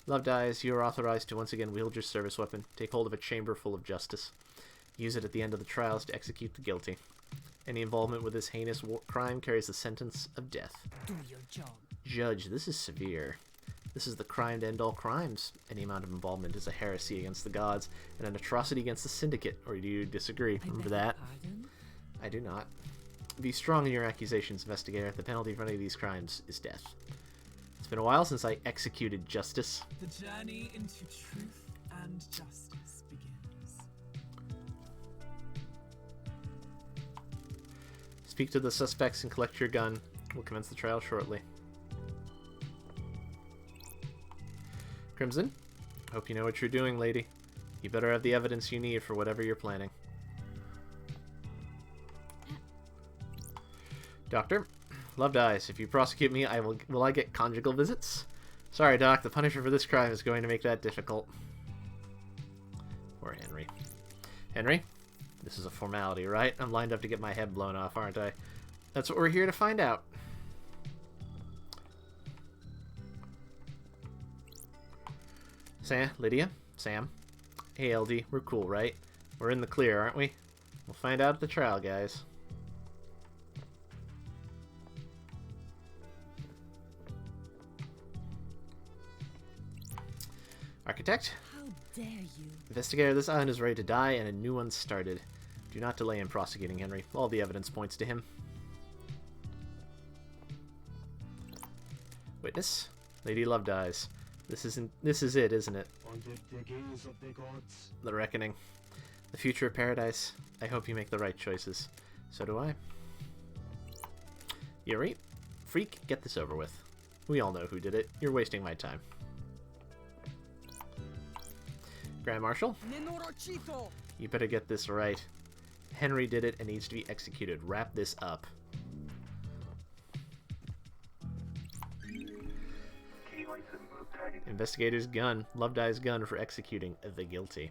Loved Eyes, you are authorized to once again wield your service weapon. Take hold of a chamber full of justice. Use it at the end of the trials to execute the guilty. Any involvement with this heinous crime carries the sentence of death. Do your job. Judge, this is severe. This is the crime to end all crimes. Any amount of involvement is a heresy against the gods and an atrocity against the Syndicate. Or do you disagree? I Remember beg your that? pardon? I do not. Be strong in your accusations, Investigator. The penalty for any of these crimes is death. It's been a while since I executed justice. The journey into truth and justice begins. Speak to the suspects and collect your gun. We'll commence the trial shortly. Crimson, hope you know what you're doing, lady. You better have the evidence you need for whatever you're planning. Doctor, Loved Eyes, if you prosecute me, will I get conjugal visits? Sorry, Doc, the punishment for this crime is going to make that difficult. Poor Henry. Henry, this is a formality, right? I'm lined up to get my head blown off, aren't I? That's what we're here to find out. Lydia, Sam. Hey, LD, we're cool, right? We're in the clear, aren't we? We'll find out at the trial, guys. Architect? How dare you? Investigator, this island is ready to die and a new one started. Do not delay in prosecuting Henry. All the evidence points to him. Witness? Lady Loved Eyes. This is it, isn't it? Under the gaze of the gods. The reckoning. The future of Paradise. I hope you make the right choices. So do I. Yuri, Freak, get this over with. We all know who did it. You're wasting my time. Grand Marshal, you better get this right. Henry did it and needs to be executed. Wrap this up. Key item obtained. Investigator's gun. Loved Eye's gun for executing the guilty.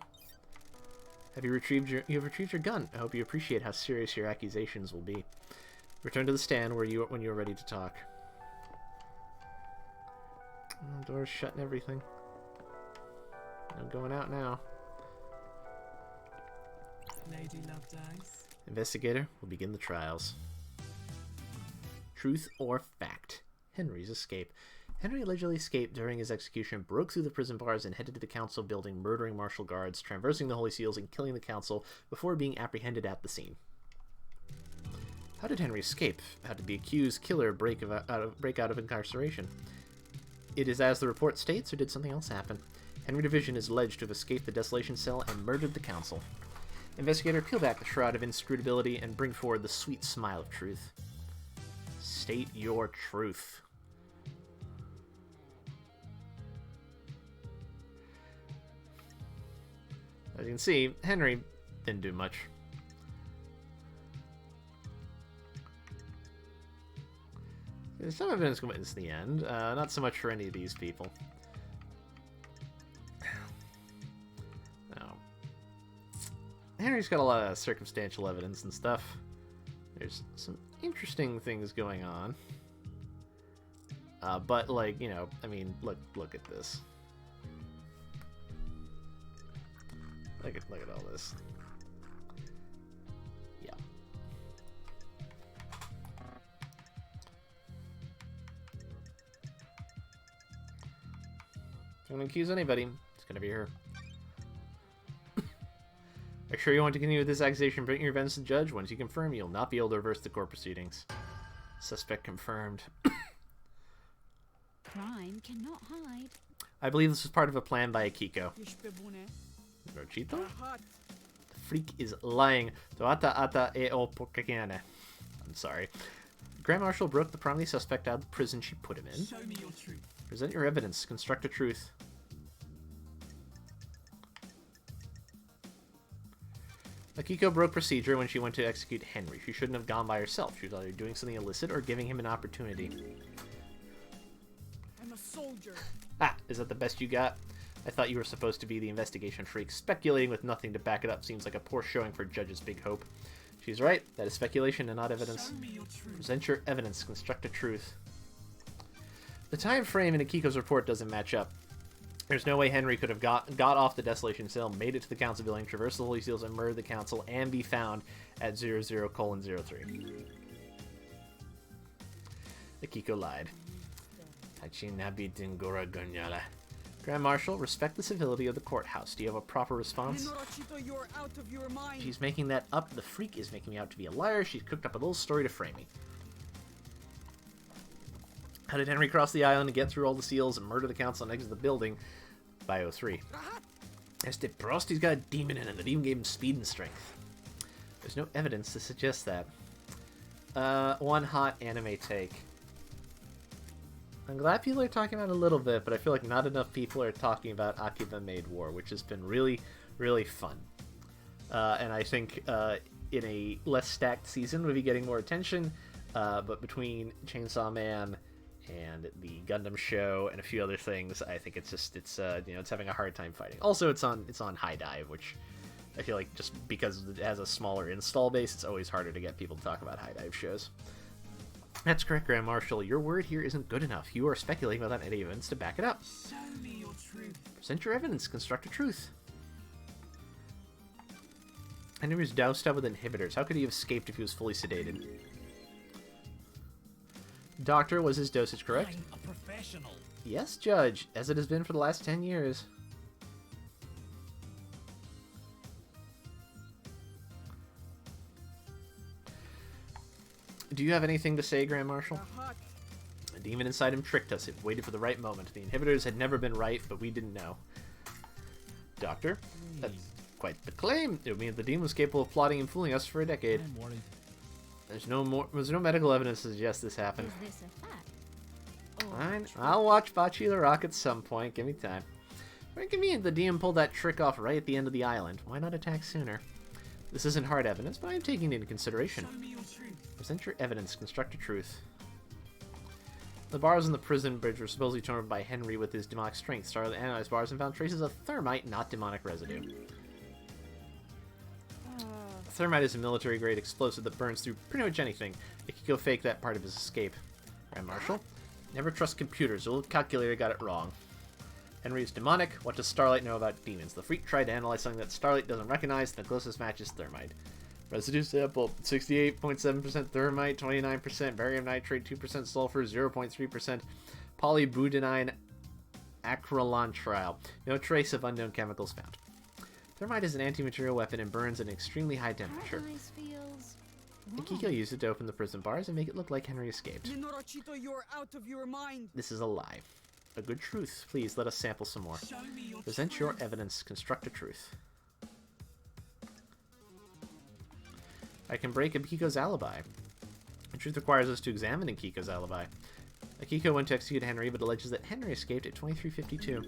Have you retrieved your gun? I hope you appreciate how serious your accusations will be. Return to the stand when you're ready to talk. Oh, door's shut and everything. No going out now. Lady Loved Eyes. Investigator will begin the trials. Truth or fact? Henry's escape. Henry allegedly escaped during his execution, broke through the prison bars, and headed to the council building, murdering martial guards, traversing the Holy Seals, and killing the council before being apprehended at the scene. How did Henry escape? How did the accused killer break out of incarceration? It is as the report states, or did something else happen? Henry Division is alleged to have escaped the Desolation Cell and murdered the council. Investigator, peel back the shroud of inscrutability and bring forward the sweet smile of truth. State your truth. As you can see, Henry didn't do much. There's some evidence to witness in the end. Not so much for any of these people. No. Henry's got a lot of circumstantial evidence and stuff. There's some interesting things going on. But, like, you know, I mean, look at this. Look at all this. Yeah. If you want to accuse anybody, it's gonna be her. Are sure you want to continue with this accusation? Bring your evidence to the judge. Once you confirm, you'll not be able to reverse the court proceedings. Suspect confirmed. Crime cannot hide. I believe this was part of a plan by Akiko. Rochito? The freak is lying. I'm sorry. Grand Marshal broke the primary suspect out of the prison she put him in. Show me your truth. Present your evidence. Construct a truth. Akiko broke procedure when she went to execute Henry. She shouldn't have gone by herself. She was either doing something illicit or giving him an opportunity. I'm a soldier. Ah, is that the best you got? I thought you were supposed to be the investigation freak. Speculating with nothing to back it up seems like a poor showing for Judge's big hope. She's right. That is speculation and not evidence. Show me your truth. Present your evidence. Construct a truth. The time frame in Akiko's report doesn't match up. There's no way Henry could have got off the Desolation Cell, made it to the Council building, traversed the Holy Seals, and murdered the Council, and be found at 00:03. Akiko lied. Hachinabi Dingora Gonyala. Grand Marshal, respect the civility of the courthouse. Do you have a proper response? Minorachito, you're out of your mind. She's making that up. The freak is making me out to be a liar. She's cooked up a little story to frame me. How did Henry cross the island and get through all the seals and murder the council and exit the building by 03? Este Prost, he's got a demon in him that even gave him speed and strength. There's no evidence to suggest that. One hot anime take. I'm glad people are talking about it a little bit, but I feel like not enough people are talking about Akiba Made War, which has been really, really fun. And I think in a less stacked season we'll be getting more attention, but between Chainsaw Man and the Gundam show and a few other things, I think it's having a hard time fighting. Also, it's on High Dive, which I feel like just because it has a smaller install base, it's always harder to get people to talk about High Dive shows. That's correct, Grand Marshal. Your word here isn't good enough. You are speculating without any evidence to back it up. Show me your truth. Present your evidence. Construct a truth. Henry was doused up with inhibitors. How could he have escaped if he was fully sedated? Doctor, was his dosage correct? I'm a professional. Yes, Judge, as it has been for the last 10 years. Do you have anything to say, Grand Marshal? The demon inside him tricked us. It waited for the right moment. The inhibitors had never been right, but we didn't know. Doctor? That's quite the claim. It would mean that the demon was capable of plotting and fooling us for a decade. I'm worried. There's no medical evidence to suggest this happened. Is this a fact? Or Fine, truth? I'll watch Bachi the Rock at some point. Give me time. Very convenient the demon pulled that trick off right at the end of the island. Why not attack sooner? This isn't hard evidence, but I am taking it into consideration. Show me your truth. Present your evidence. Construct a truth. The bars in the prison bridge were supposedly torn by Henry with his demonic strength. Starlight analyzed bars and found traces of thermite, not demonic residue. Thermite is a military-grade explosive that burns through pretty much anything. Akiko faked that part of his escape. Grand Marshal? Never trust computers. The old calculator got it wrong. Henry is demonic. What does Starlight know about demons? The freak tried to analyze something that Starlight doesn't recognize. The closest match is thermite. Residue sample: 68.7% thermite, 29% barium nitrate, 2% sulfur, 0.3% polybutanine acrylonitrile. No trace of unknown chemicals found. Thermite is an anti-material weapon and burns at an extremely high temperature. Paradise feels Akiko wrong. used it to open the prison bars and make it look like Henry escaped. Minorachito, you're out of your mind. This is a lie. A good truth. Please, let us sample some more. Show me your Present truth. your evidence. Construct a truth. I can break Akiko's alibi. The truth requires us to examine Akiko's alibi. Akiko went to execute Henry, but alleges that Henry escaped at 2352.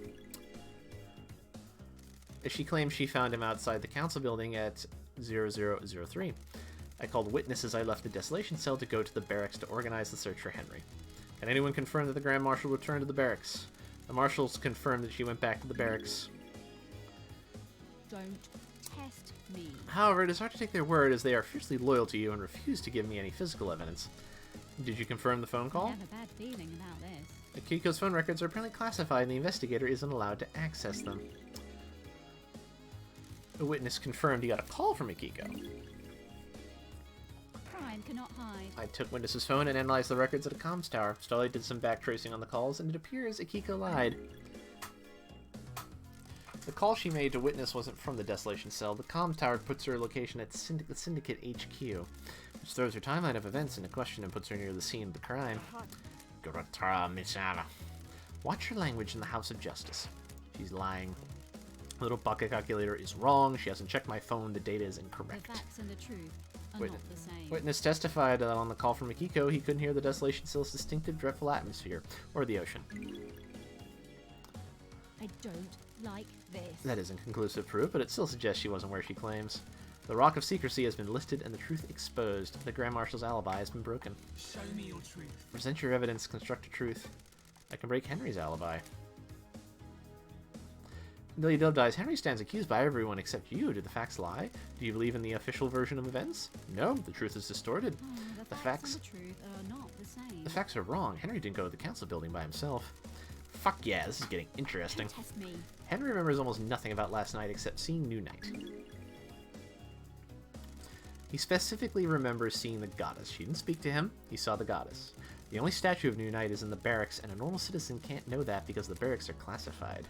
She claims she found him outside the council building at 0003. I called witnesses as I left the Desolation Cell to go to the barracks to organize the search for Henry. Can anyone confirm that the Grand Marshal returned to the barracks? The Marshals confirmed that she went back to the barracks. Don't test me. However, it is hard to take their word as they are fiercely loyal to you and refuse to give me any physical evidence. Did you confirm the phone I call? have a bad feeling about this. Akiko's phone records are apparently classified and the investigator isn't allowed to access them. A witness confirmed he got a call from Akiko. Crime cannot hide. I took witness's phone and analyzed the records at a comms tower. Starlight did some backtracing on the calls, and it appears Akiko lied. The call she made to witness wasn't from the Desolation Cell. The comms tower puts her location at the Syndicate HQ, which throws her timeline of events into question and puts her near the scene of the crime. Gratra Misala. Watch your language in the House of Justice. She's lying. The little bucket calculator is wrong. She hasn't checked my phone. The data is The incorrect. facts and the truth are Wit- not the same. Witness testified that on the call from Akiko, he couldn't hear the Desolation Cell's distinctive, dreadful atmosphere, or the ocean. I don't like this. That isn't conclusive proof, but it still suggests she wasn't where she claims. The Rock of Secrecy has been lifted and the truth exposed. The Grand Marshal's alibi has been broken. Show me your truth. Present your evidence, construct a truth. I can break Henry's alibi. Billy Dove dies. Henry stands accused by everyone except you. Do the facts lie? Do you believe in the official version of events? No, the truth is distorted. The facts and the truth are not the same. The facts are wrong. Henry didn't go to the council building by himself. Fuck yeah, this is getting interesting. Don't test me. Henry remembers almost nothing about last night except seeing New Night. He specifically remembers seeing the goddess. She didn't speak to him, he saw the goddess. The only statue of New Night is in the barracks, and a normal citizen can't know that because the barracks are classified.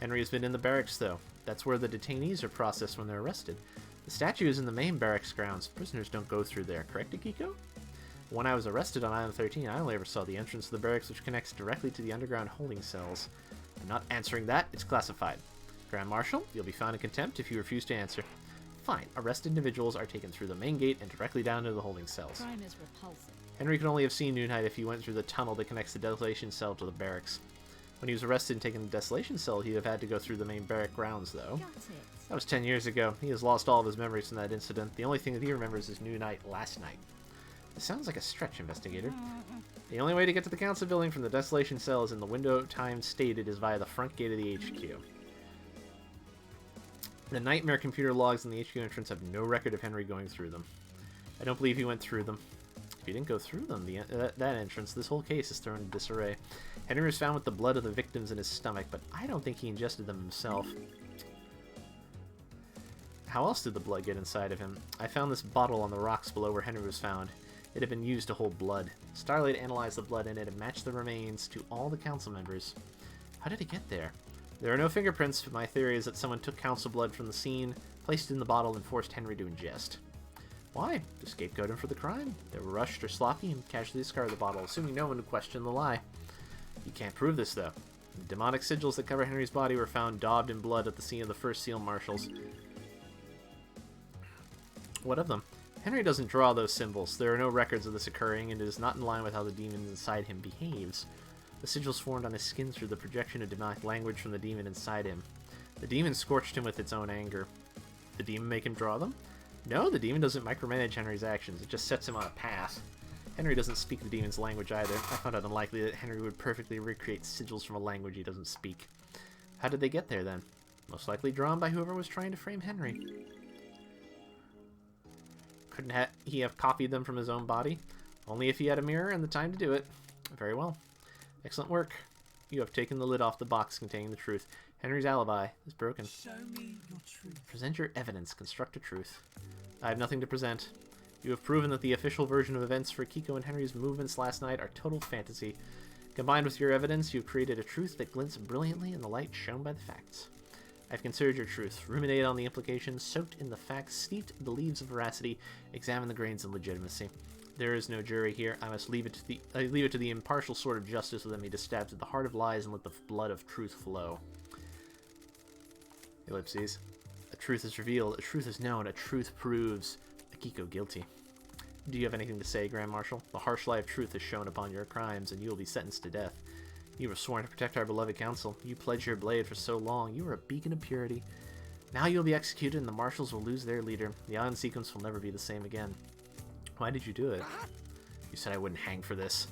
Henry has been in the barracks, though. That's where the detainees are processed when they're arrested. The statue is in the main barracks grounds. Prisoners don't go through there, correct, Akiko? When I was arrested on Island 13, I only ever saw the entrance to the barracks, which connects directly to the underground holding cells. I'm not answering that. It's classified. Grand Marshal, you'll be found in contempt if you refuse to answer. Fine. Arrested individuals are taken through the main gate and directly down to the holding cells. Crime is repulsive. Henry could only have seen New Night if he went through the tunnel that connects the desolation cell to the barracks. When he was arrested and taken to the desolation cell, he'd have had to go through the main barrack grounds, though. Got it. That was 10 years ago. He has lost all of his memories from that incident. The only thing that he remembers is New Night last night. This sounds like a stretch, investigator. The only way to get to the council building from the desolation cell is in the window of time stated is via the front gate of the HQ. The nightmare computer logs in the HQ entrance have no record of Henry going through them. I don't believe he went through them. If he didn't go through them, that entrance, this whole case is thrown into disarray. Henry was found with the blood of the victims in his stomach, but I don't think he ingested them himself. How else did the blood get inside of him? I found this bottle on the rocks below where Henry was found. It had been used to hold blood. Starlight analyzed the blood in it and matched the remains to all the council members. How did it get there? There are no fingerprints, but my theory is that someone took council blood from the scene, placed it in the bottle, and forced Henry to ingest. Why? To scapegoat him for the crime. They were rushed or sloppy and casually discarded the bottle, assuming no one would question the lie. You can't prove this, though. The demonic sigils that cover Henry's body were found daubed in blood at the scene of the first seal marshals. What of them? Henry doesn't draw those symbols. There are no records of this occurring, and it is not in line with how the demon inside him behaves. The sigils formed on his skin through the projection of demonic language from the demon inside him. The demon scorched him with its own anger. The demon make him draw them? No, the demon doesn't micromanage Henry's actions. It just sets him on a path. Henry doesn't speak the demon's language either. I found it unlikely that Henry would perfectly recreate sigils from a language he doesn't speak. How did they get there, then? Most likely drawn by whoever was trying to frame Henry. Couldn't he have copied them from his own body? Only if he had a mirror and the time to do it. Very well. Excellent work. You have taken the lid off the box containing the truth. Henry's alibi is broken. Show me your truth. Present your evidence. Construct a truth. I have nothing to present. You have proven that the official version of events for Kiko and Henry's movements last night are total fantasy. Combined with your evidence, you've created a truth that glints brilliantly in the light shown by the facts. I've considered your truth, ruminated on the implications, soaked in the facts, steeped in the leaves of veracity, examined the grains of legitimacy. There is no jury here. I must leave it to the impartial sword of justice within me to stab to the heart of lies and let the blood of truth flow. Ellipses. A truth is revealed, a truth is known, a truth proves Akiko guilty. Do you have anything to say, Grand Marshal? The harsh light of truth is shown upon your crimes, and you will be sentenced to death. You were sworn to protect our beloved council. You pledged your blade for so long. You were a beacon of purity. Now you will be executed, and the marshals will lose their leader. The island sequence will never be the same again. Why did you do it? You said I wouldn't hang for this.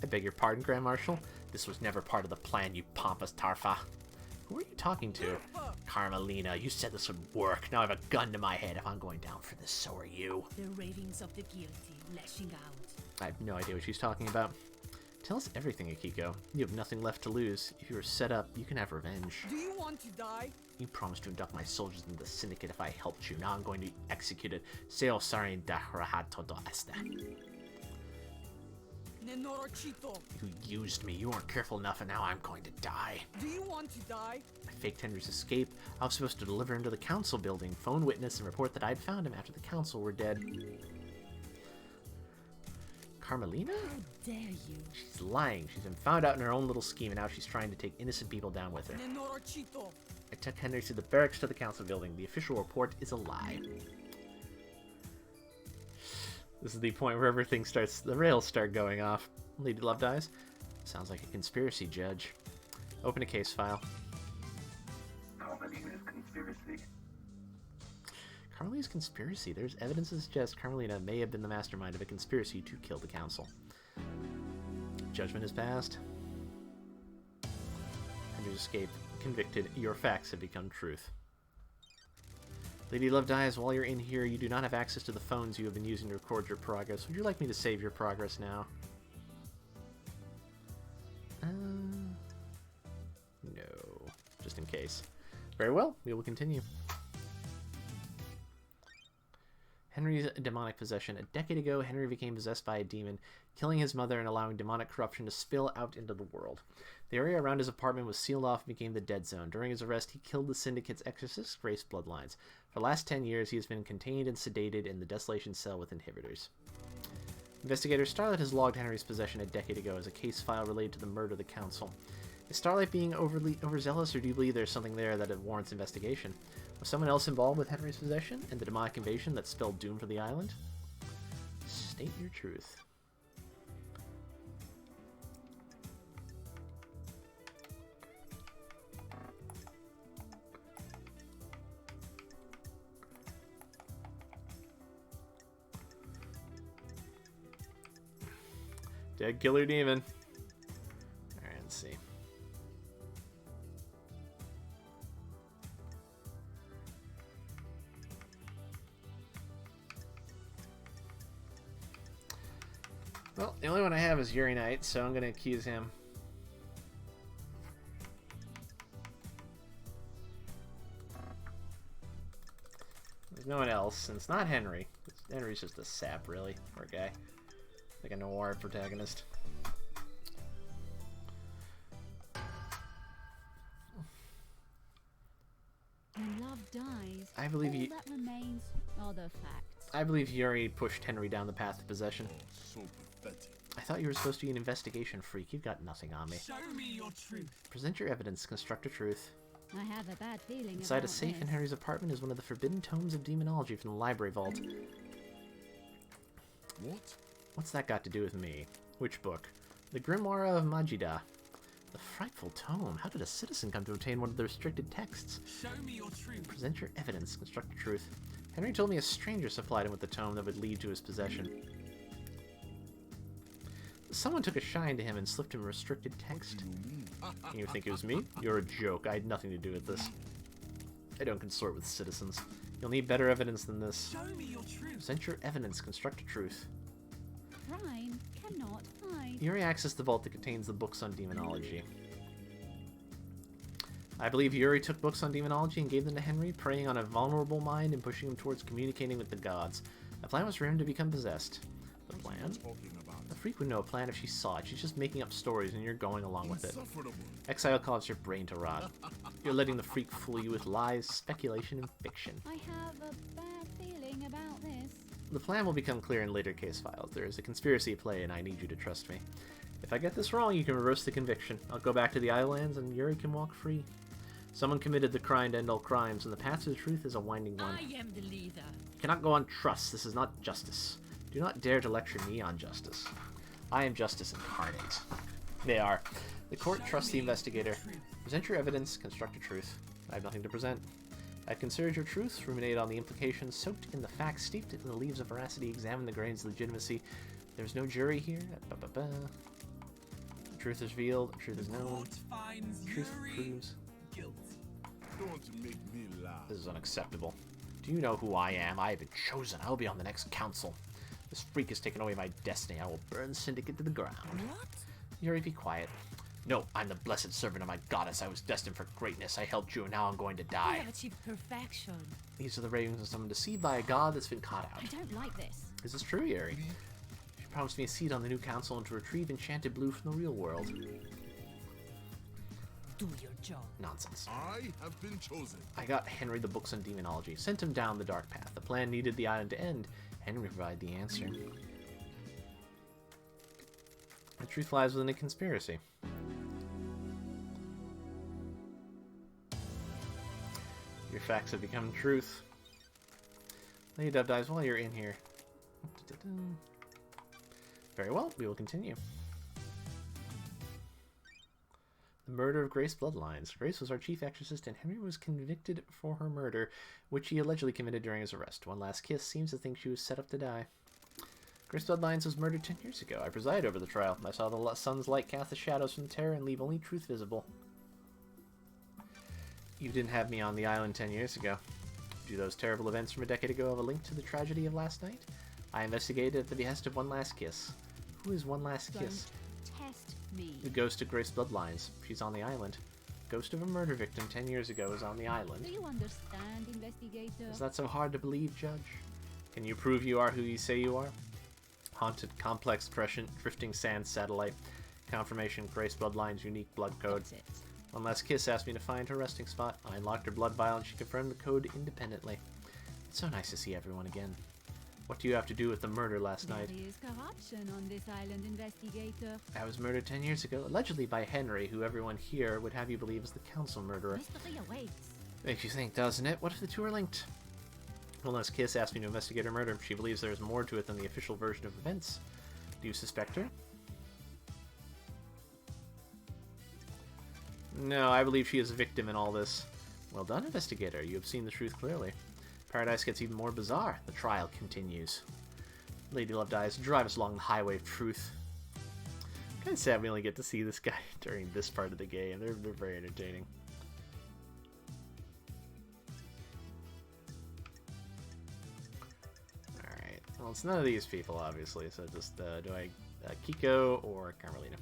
I beg your pardon, Grand Marshal. This was never part of the plan, you pompous Tarfa. Who are you talking to? Carmelina, you said this would work. Now I have a gun to my head. If I'm going down for this, so are you. The ravings of the guilty lashing out. I have no idea what she's talking about. Tell us everything, Akiko. You have nothing left to lose. If you were set up, you can have revenge. Do you want to die? You promised to induct my soldiers into the syndicate if I helped you. Now I'm going to be executed. Seo sarin dahrahato do este. Nenorachito. You used me. You weren't careful enough, and now I'm going to die. Do you want to die? I faked Henry's escape. I was supposed to deliver him to the council building, phone witness, and report that I'd found him after the council were dead. Carmelina? How dare you? She's lying. She's been found out in her own little scheme, and now she's trying to take innocent people down with her. Nenorachito. I took Henry to the barracks to the council building. The official report is a lie. This is the point where everything starts, the rails start going off. Lady Love dies. Sounds like a conspiracy, Judge. Open a case file. Carmelina's conspiracy. Carmelina's conspiracy. There's evidence to suggest Carmelina may have been the mastermind of a conspiracy to kill the council. Judgment is passed. Henry's escaped. Convicted. Your facts have become truth. Lady Love dies. While you're in here, you do not have access to the phones you have been using to record your progress. Would you like me to save your progress now? No. Just in case. Very well. We will continue. Henry's demonic possession. A decade ago, Henry became possessed by a demon, killing his mother and allowing demonic corruption to spill out into the world. The area around his apartment was sealed off and became the dead zone. During his arrest, he killed the Syndicate's exorcist, Grace Bloodlines. For the last 10 years, he has been contained and sedated in the Desolation Cell with inhibitors. Investigator Starlight has logged Henry's possession a decade ago as a case file related to the murder of the Council. Is Starlight being overzealous, or do you believe there's something there that it warrants investigation? Was someone else involved with Henry's possession and the demonic invasion that spelled doom for the island? State your truth. Dead killer demon. Alright, let's see. Well, the only one I have is Yuri Knight, so I'm going to accuse him. There's no one else, and it's not Henry. Henry's just a sap, really. Poor guy. Like a noir protagonist. When love dies, I believe all that remains are the facts. I believe Yuri pushed Henry down the path of possession. So pathetic. I thought you were supposed to be an investigation freak. You've got nothing on me. Show me your truth. Present your evidence. Construct a truth. I have a bad feeling Inside a about safe in this. Henry's apartment is one of the forbidden tomes of demonology from the library vault. What? What's that got to do with me? Which book? The Grimoire of Majida. The frightful tome. How did a citizen come to obtain one of the restricted texts? Show me your truth. Present your evidence. Construct a truth. Henry told me a stranger supplied him with the tome that would lead to his possession. Someone took a shine to him and slipped him a restricted text. Can you think it was me? You're a joke. I had nothing to do with this. I don't consort with citizens. You'll need better evidence than this. Show me your truth. Present your evidence. Construct a truth. Crime cannot hide. Yuri accessed the vault that contains the books on demonology. I believe Yuri took books on demonology and gave them to Henry, preying on a vulnerable mind and pushing him towards communicating with the gods. The plan was for him to become possessed. The plan? Talking about. The freak would know a plan if she saw it. She's just making up stories and you're going along with it. Insufferable. Exile caused your brain to rot. You're letting the freak fool you with lies, speculation, and fiction. I have a bad feeling about this. The plan will become clear in later case files. There is a conspiracy at play and I need you to trust me. If I get this wrong, you can reverse the conviction. I'll go back to the Islands and Yuri can walk free. Someone committed the crime to end all crimes, and the path to the truth is a winding one. I am the leader. You cannot go on trust. This is not justice. Do not dare to lecture me on justice. I am justice incarnate. They are. The court trusts the investigator. Present your evidence, construct a truth. I have nothing to present. I have considered your truth, ruminated on the implications, soaked in the facts, steeped in the leaves of veracity, examined the grains of legitimacy. There's no jury here. The truth is revealed, the truth is known. Court finds Truth Yuri proves. guilty. Don't make me laugh. This is unacceptable. Do you know who I am? I have been chosen. I will be on the next council. This freak has taken away my destiny. I will burn Syndicate to the ground. What? Yuri, be quiet. No, I'm the blessed servant of my goddess. I was destined for greatness. I helped you, and now I'm going to I die. have achieved perfection. These are the ravings of someone deceived by a god that's been caught out. I don't like this. Is this true, Yuri? She promised me a seat on the new council and to retrieve enchanted blue from the real world. Do your job. Nonsense. I have been chosen. I got Henry the books on demonology, sent him down the dark path. The plan needed the island to end. Henry provided the answer. The truth lies within a conspiracy. Your facts have become truth. Lady Dove dies while you're in here. Very well, we will continue. The murder of Grace Bloodlines. Grace was our chief exorcist, and Henry was convicted for her murder, which he allegedly committed during his arrest. One last kiss seems to think she was set up to die. Grace Bloodlines was murdered 10 years ago. I presided over the trial. I saw the sun's light cast the shadows from terror and leave only truth visible. You didn't have me on the island 10 years ago. Do those terrible events from a decade ago have a link to the tragedy of last night? I investigated at the behest of One Last Kiss. Who is One Last Kiss? Test me. The ghost of Grace Bloodlines. She's on the island. Ghost of a murder victim 10 years ago is on the island. Do you understand, investigator? Is that so hard to believe, Judge? Can you prove you are who you say you are? Haunted, complex, prescient, drifting sand satellite. Confirmation, Grace Bloodline's unique blood code. That's it. One Last Kiss asked me to find her resting spot. I unlocked her blood vial and she confirmed the code independently. It's so nice to see everyone again. What do you have to do with the murder last night? There is corruption on this island, investigator. I was murdered 10 years ago, allegedly by Henry, who everyone here would have you believe is the council murderer. Mystery awaits. Makes you think, doesn't it? What if the two are linked? One Last Kiss asked me to investigate her murder. She believes there is more to it than the official version of events. Do you suspect her? No, I believe she is a victim in all this. Well done, investigator. You have seen the truth clearly. Paradise gets even more bizarre. The trial continues. Lady Love dies. Drive us along the highway of truth. Kind of sad we only get to see this guy during this part of the game. They're very entertaining. Alright. Well, it's none of these people, obviously. So just, do I... Kiko or Carmelina?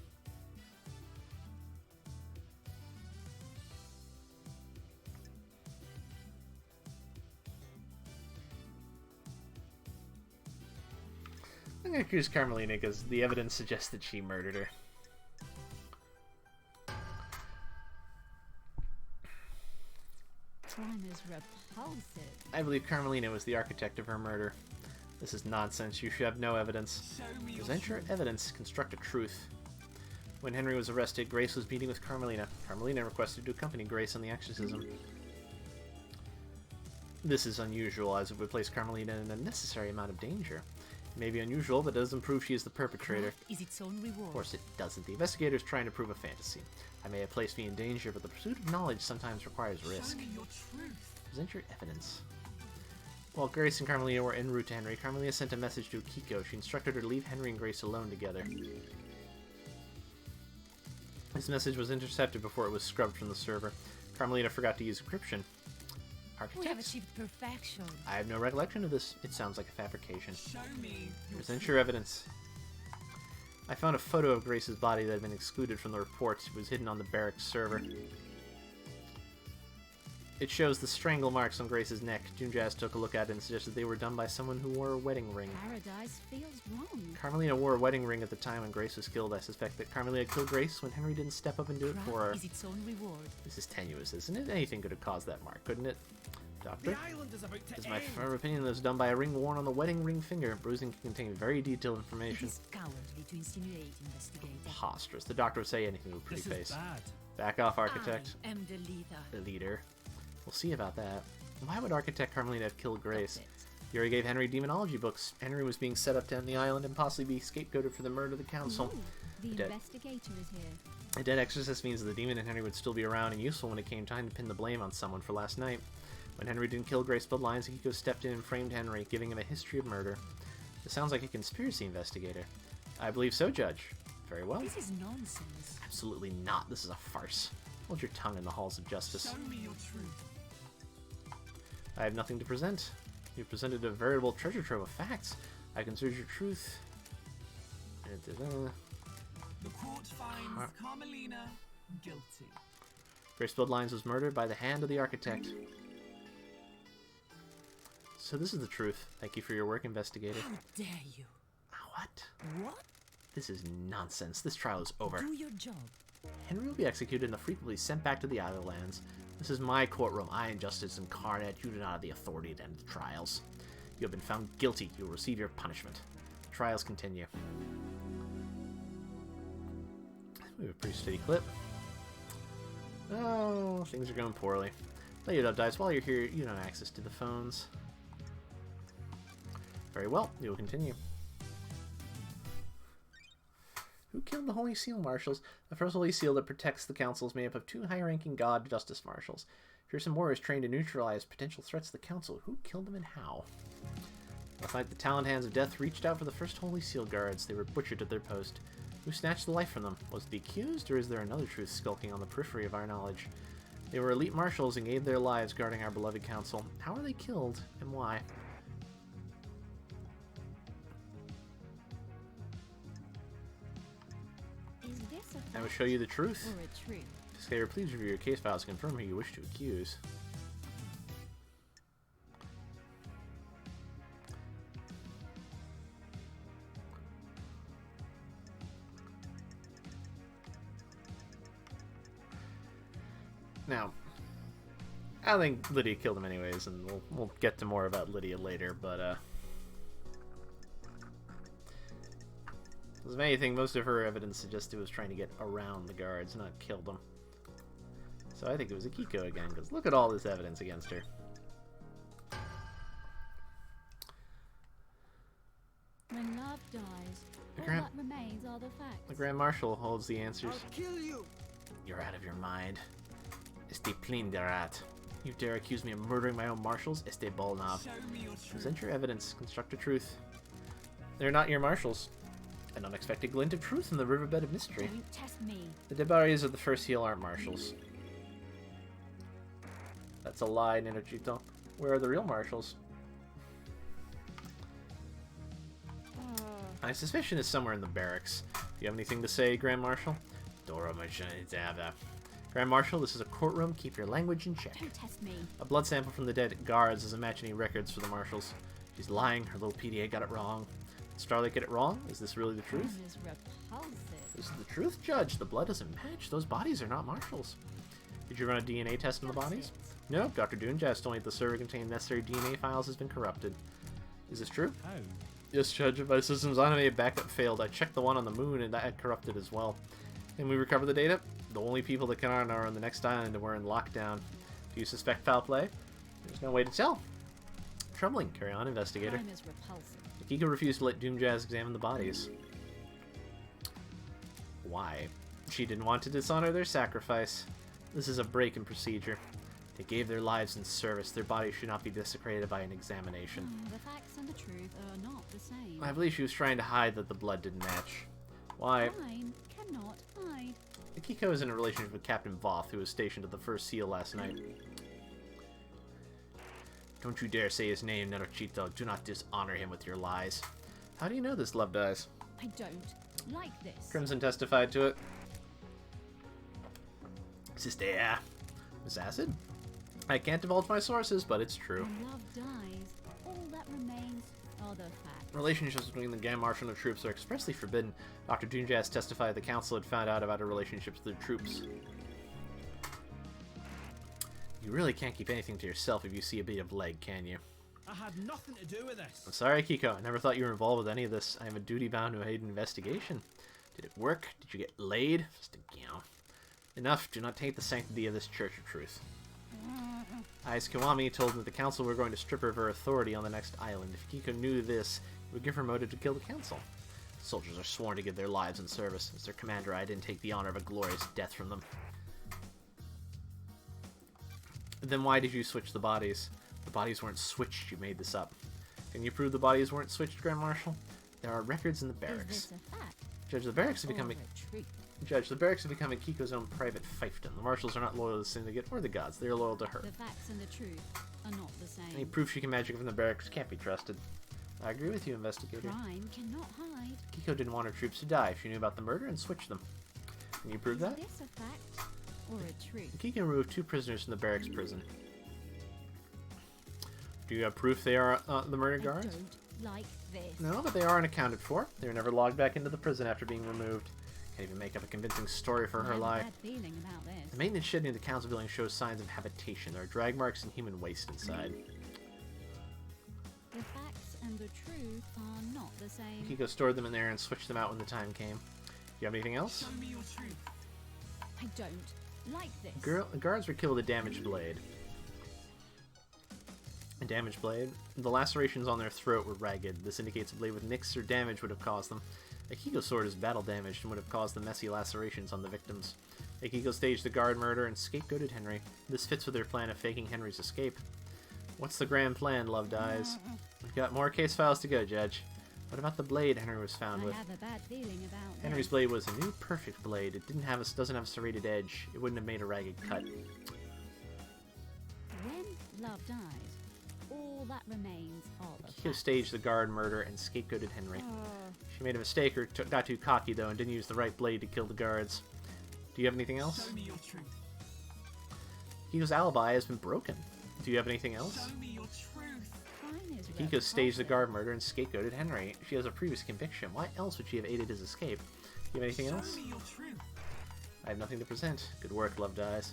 I'm gonna choose Carmelina because the evidence suggests that she murdered her. Crime is repulsive. I believe Carmelina was the architect of her murder. This is nonsense. You should have no evidence. Show me your Present your evidence. Construct a truth. When Henry was arrested, Grace was meeting with Carmelina. Carmelina requested to accompany Grace on the exorcism. This is unusual, as it would place Carmelina in an unnecessary amount of danger. It may be unusual, but it doesn't prove she is the perpetrator. Craft is its own reward. Of course it doesn't. The investigator is trying to prove a fantasy. I may have placed me in danger, but the pursuit of knowledge sometimes requires risk. Show me your truth. Present your evidence. While Grace and Carmelina were en route to Henry, Carmelina sent a message to Akiko. She instructed her to leave Henry and Grace alone together. This message was intercepted before it was scrubbed from the server. Carmelina forgot to use encryption. We have Architect? achieved perfection. I have no recollection of this. It sounds like a fabrication. Show me your Present your evidence. I found a photo of Grace's body that had been excluded from the reports. It was hidden on the barracks server. It shows the strangle marks on Grace's neck. Junjaz took a look at it and suggested they were done by someone who wore a wedding ring. Paradise feels wrong. Carmelina wore a wedding ring at the time when Grace was killed. I suspect that Carmelina killed Grace when Henry didn't step up and do it for her. Craft is its own reward. This is tenuous, isn't it? Anything could have caused that mark, couldn't it? Doctor? island is about to It's my firm opinion that it was done by a ring worn on the wedding ring finger. Bruising can contain very detailed It information. is cowardly to insinuate, investigator. Preposterous. The doctor would say anything with a pretty face. bad. Back off, Architect. I am the leader. The leader. We'll see about that. Why would Architect Carmelina have killed Grace? That's it. He already gave Henry demonology books. Henry was being set up to end the island and possibly be scapegoated for the murder of the council. Ooh, the Dead. investigator is here. A dead exorcist means that the demon and Henry would still be around and useful when it came time to pin the blame on someone for last night. When Henry didn't kill Grace Bloodlines, Akiko stepped in and framed Henry, giving him a history of murder. This sounds like a conspiracy, investigator. I believe so, Judge. Very well. This is nonsense. Absolutely not. This is a farce. Hold your tongue in the halls of justice. Show me your truth. I have nothing to present. You've presented a veritable treasure trove of facts. I consider your truth. The court finds Carmelina guilty. Grace Bloodlines was murdered by the hand of the architect. So this is the truth. Thank you for your work, investigator. How dare you? What? What? This is nonsense. This trial is over. Do your job. Henry will be executed and frequently sent back to the Islands. This is my courtroom. I am justice incarnate. You do not have the authority to end the trials. You have been found guilty. You will receive your punishment. Trials continue. We have a pretty steady clip. Oh, things are going poorly. Lady Dove dies. While you're here, you don't have access to the phones. Very well. We will continue. Who killed of the Holy Seal Marshals. The first Holy Seal that protects the council is made up of 2 high-ranking God Justice Marshals. Fearsome warriors trained to neutralize potential threats to the council. Who killed them and how? Last night, the taloned hands of death reached out for the first Holy Seal guards. They were butchered at their post. Who snatched the life from them? Was it the accused, or is there another truth skulking on the periphery of our knowledge? They were elite marshals and gave their lives guarding our beloved council. How were they killed, and why? Is this a I will fact show you the truth. or a truth? Investigator, please review your case files to confirm who you wish to accuse. Now, I think Lydia killed him anyways, and we'll get to more about Lydia later, but, as of anything, most of her evidence suggests it was trying to get around the guards, not kill them. So I think it was Akiko again, because look at all this evidence against her. When love dies, all Grand- that remains are the facts. The Grand Marshal holds the answers. I'll kill you. You're out of your mind. Este plinderat. You dare accuse me of murdering my own marshals? Este Bolnav. Show me your truth. Present your evidence. Construct a truth. They're not your marshals. An unexpected glint of truth in the riverbed of mystery. Don't test me. The dead bodies of the first heel aren't marshals. That's a lie, Ninochito. Where are the real marshals? My suspicion is somewhere in the barracks. Do you have anything to say, Grand Marshal? Dora Machinizava. Grand Marshal, this is a courtroom. Keep your language in check. Don't test me. A blood sample from the dead guards is matching records for the marshals. She's lying. Her little PDA got it wrong. Did Starlight get it wrong? Is this really the truth? That is repulsive. This is the truth, Judge. The blood doesn't match. Those bodies are not marshals. Did you run a DNA test on the bodies? No. Dr. Dunjas told me that the server containing necessary DNA files has been corrupted. Is this true? How? Yes, Judge. If my system's automated backup failed, I checked the one on the moon and that had corrupted as well. Can we recover the data? The only people that can are on the next island and we're in lockdown. Do you suspect foul play? There's no way to tell. Troubling. Carry on, investigator. Crime is repulsive. Akiko refused to let Doomjazz examine the bodies. Why? She didn't want to dishonor their sacrifice. This is a break in procedure. They gave their lives in service. Their bodies should not be desecrated by an examination. The facts and the truth are not the same. I believe she was trying to hide that the blood didn't match. Why? Crime cannot hide. Akiko is in a relationship with Captain Voth, who was stationed at the first seal last night. Don't you dare say his name, Nenochito. Do not dishonor him with your lies. How do you know this, Love Dies? I don't like this. Crimson testified to it. Sister, Miss Acid? I can't divulge my sources, but it's true. When love dies, all that remains are the facts. Relationships between the Grand Marshal and the troops are expressly forbidden. Dr. Doomjazz testified the council had found out about her relationships with the troops. You really can't keep anything to yourself if you see a bit of leg, can you? I had nothing to do with I'm this. sorry, Akiko. I never thought you were involved with any of this. I am a duty-bound to aid an investigation. Did it work? Did you get laid? Just a, Enough. Do not taint the sanctity of this Church of Truth. Ais Kiwami told that the council were going to strip her of her authority on the next island. If Akiko knew this, it would give her motive to kill the council. The soldiers are sworn to give their lives in service. As their commander, I didn't take the honor of a glorious death from them. Then why did you switch the bodies? The bodies weren't switched, you made this up. Can you prove the bodies weren't switched, Grand Marshal? There are records in the barracks. Is this a fact Judge, the barracks have become or a truth? Judge, the barracks have become Akiko's own private fiefdom. The marshals are not loyal to the Syndicate or the gods. They are loyal to her. The facts and the truth are not the same. Any proof she can magic from the barracks can't be trusted. I agree with you, investigator. Crime cannot hide. Akiko didn't want her troops to die. She knew about the murder and switched them. Can you prove that? Is this a fact or a truth? Akiko removed 2 prisoners from the barracks prison. Do you have proof they are the murder I guards? don't like this. No, but they aren't accounted for. They were never logged back into the prison after being removed. Can't even make up a convincing story for I her have a lie. bad feeling about this. The maintenance shed near the council building shows signs of habitation. There are drag marks and human waste inside. The facts and the truth are not the same. Akiko stored them in there and switched them out when the time came. You have anything else? Show me your truth. I don't like this. The guards were killed with a damaged blade. A damaged blade? The lacerations on their throat were ragged. This indicates a blade with nicks or damage would have caused them. Akiko's sword is battle damaged and would have caused the messy lacerations on the victims. Akiko staged the guard murder and scapegoated Henry. This fits with their plan of faking Henry's escape. What's the grand plan, Loved Eyes? We've got more case files to go, Judge. What about the blade Henry was found I with? have a bad feeling about Henry's this. blade was a new perfect blade. It doesn't have a serrated edge. It wouldn't have made a ragged cut. When love dies, all that remains are the Akiko facts. staged the guard murder and scapegoated Henry. She made a mistake or got too cocky, though, and didn't use the right blade to kill the guards. Do you have anything else? Show me your truth. Akiko's alibi has been broken. Do you have anything else? Show me your truth. Crime is Akiko staged the repulsive. guard murder and scapegoated Henry. She has a previous conviction. Why else would she have aided his escape? Do you have anything Show else? me your truth. I have nothing to present. Good work, Loved Eyes.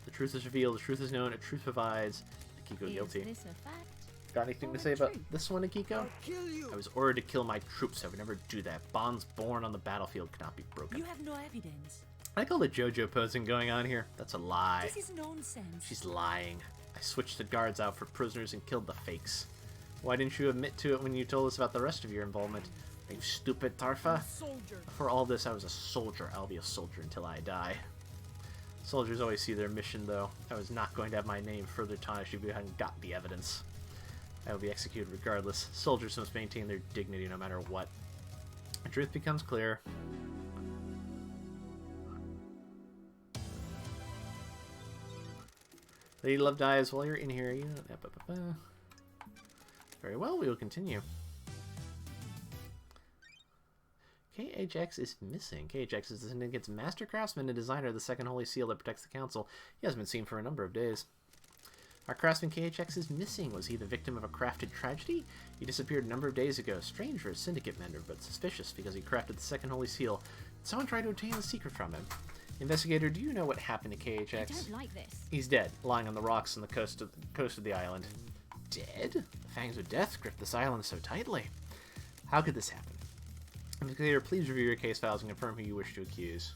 The truth is revealed, the truth is known, a truth provides. Akiko Is guilty. this a fact? Got anything to or say a about truth? this one, Akiko? Kill you. I was ordered to kill my troops. I would never do that. Bonds born on the battlefield cannot be broken. You have no evidence. I like all the JoJo posing going on here. That's a lie. This is nonsense. She's lying. I switched the guards out for prisoners and killed the fakes. Why didn't you admit to it when you told us about the rest of your involvement? Are you stupid, Tarfa? Soldier. For all this, I was a soldier. I'll be a soldier until I die. Soldiers always see their mission, though. I was not going to have my name further tarnished if we hadn't got the evidence. I will be executed regardless. Soldiers must maintain their dignity no matter what. The truth becomes clear. Lady Love dies while you're in here. Very well, we will continue. KHX is missing. KHX is descendant against Master Craftsman and designer of the Second Holy Seal that protects the Council. He hasn't been seen for a number of days. Our craftsman KHX is missing. Was he the victim of a crafted tragedy? He disappeared a number of days ago. Strange for a syndicate member, but suspicious because he crafted the Second Holy Seal. Someone tried to obtain the secret from him. Investigator, do you know what happened to KHX? I don't like this. He's dead, lying on the rocks on the coast of the island. Dead? The fangs of death gripped this island so tightly. How could this happen? Investigator, please review your case files and confirm who you wish to accuse.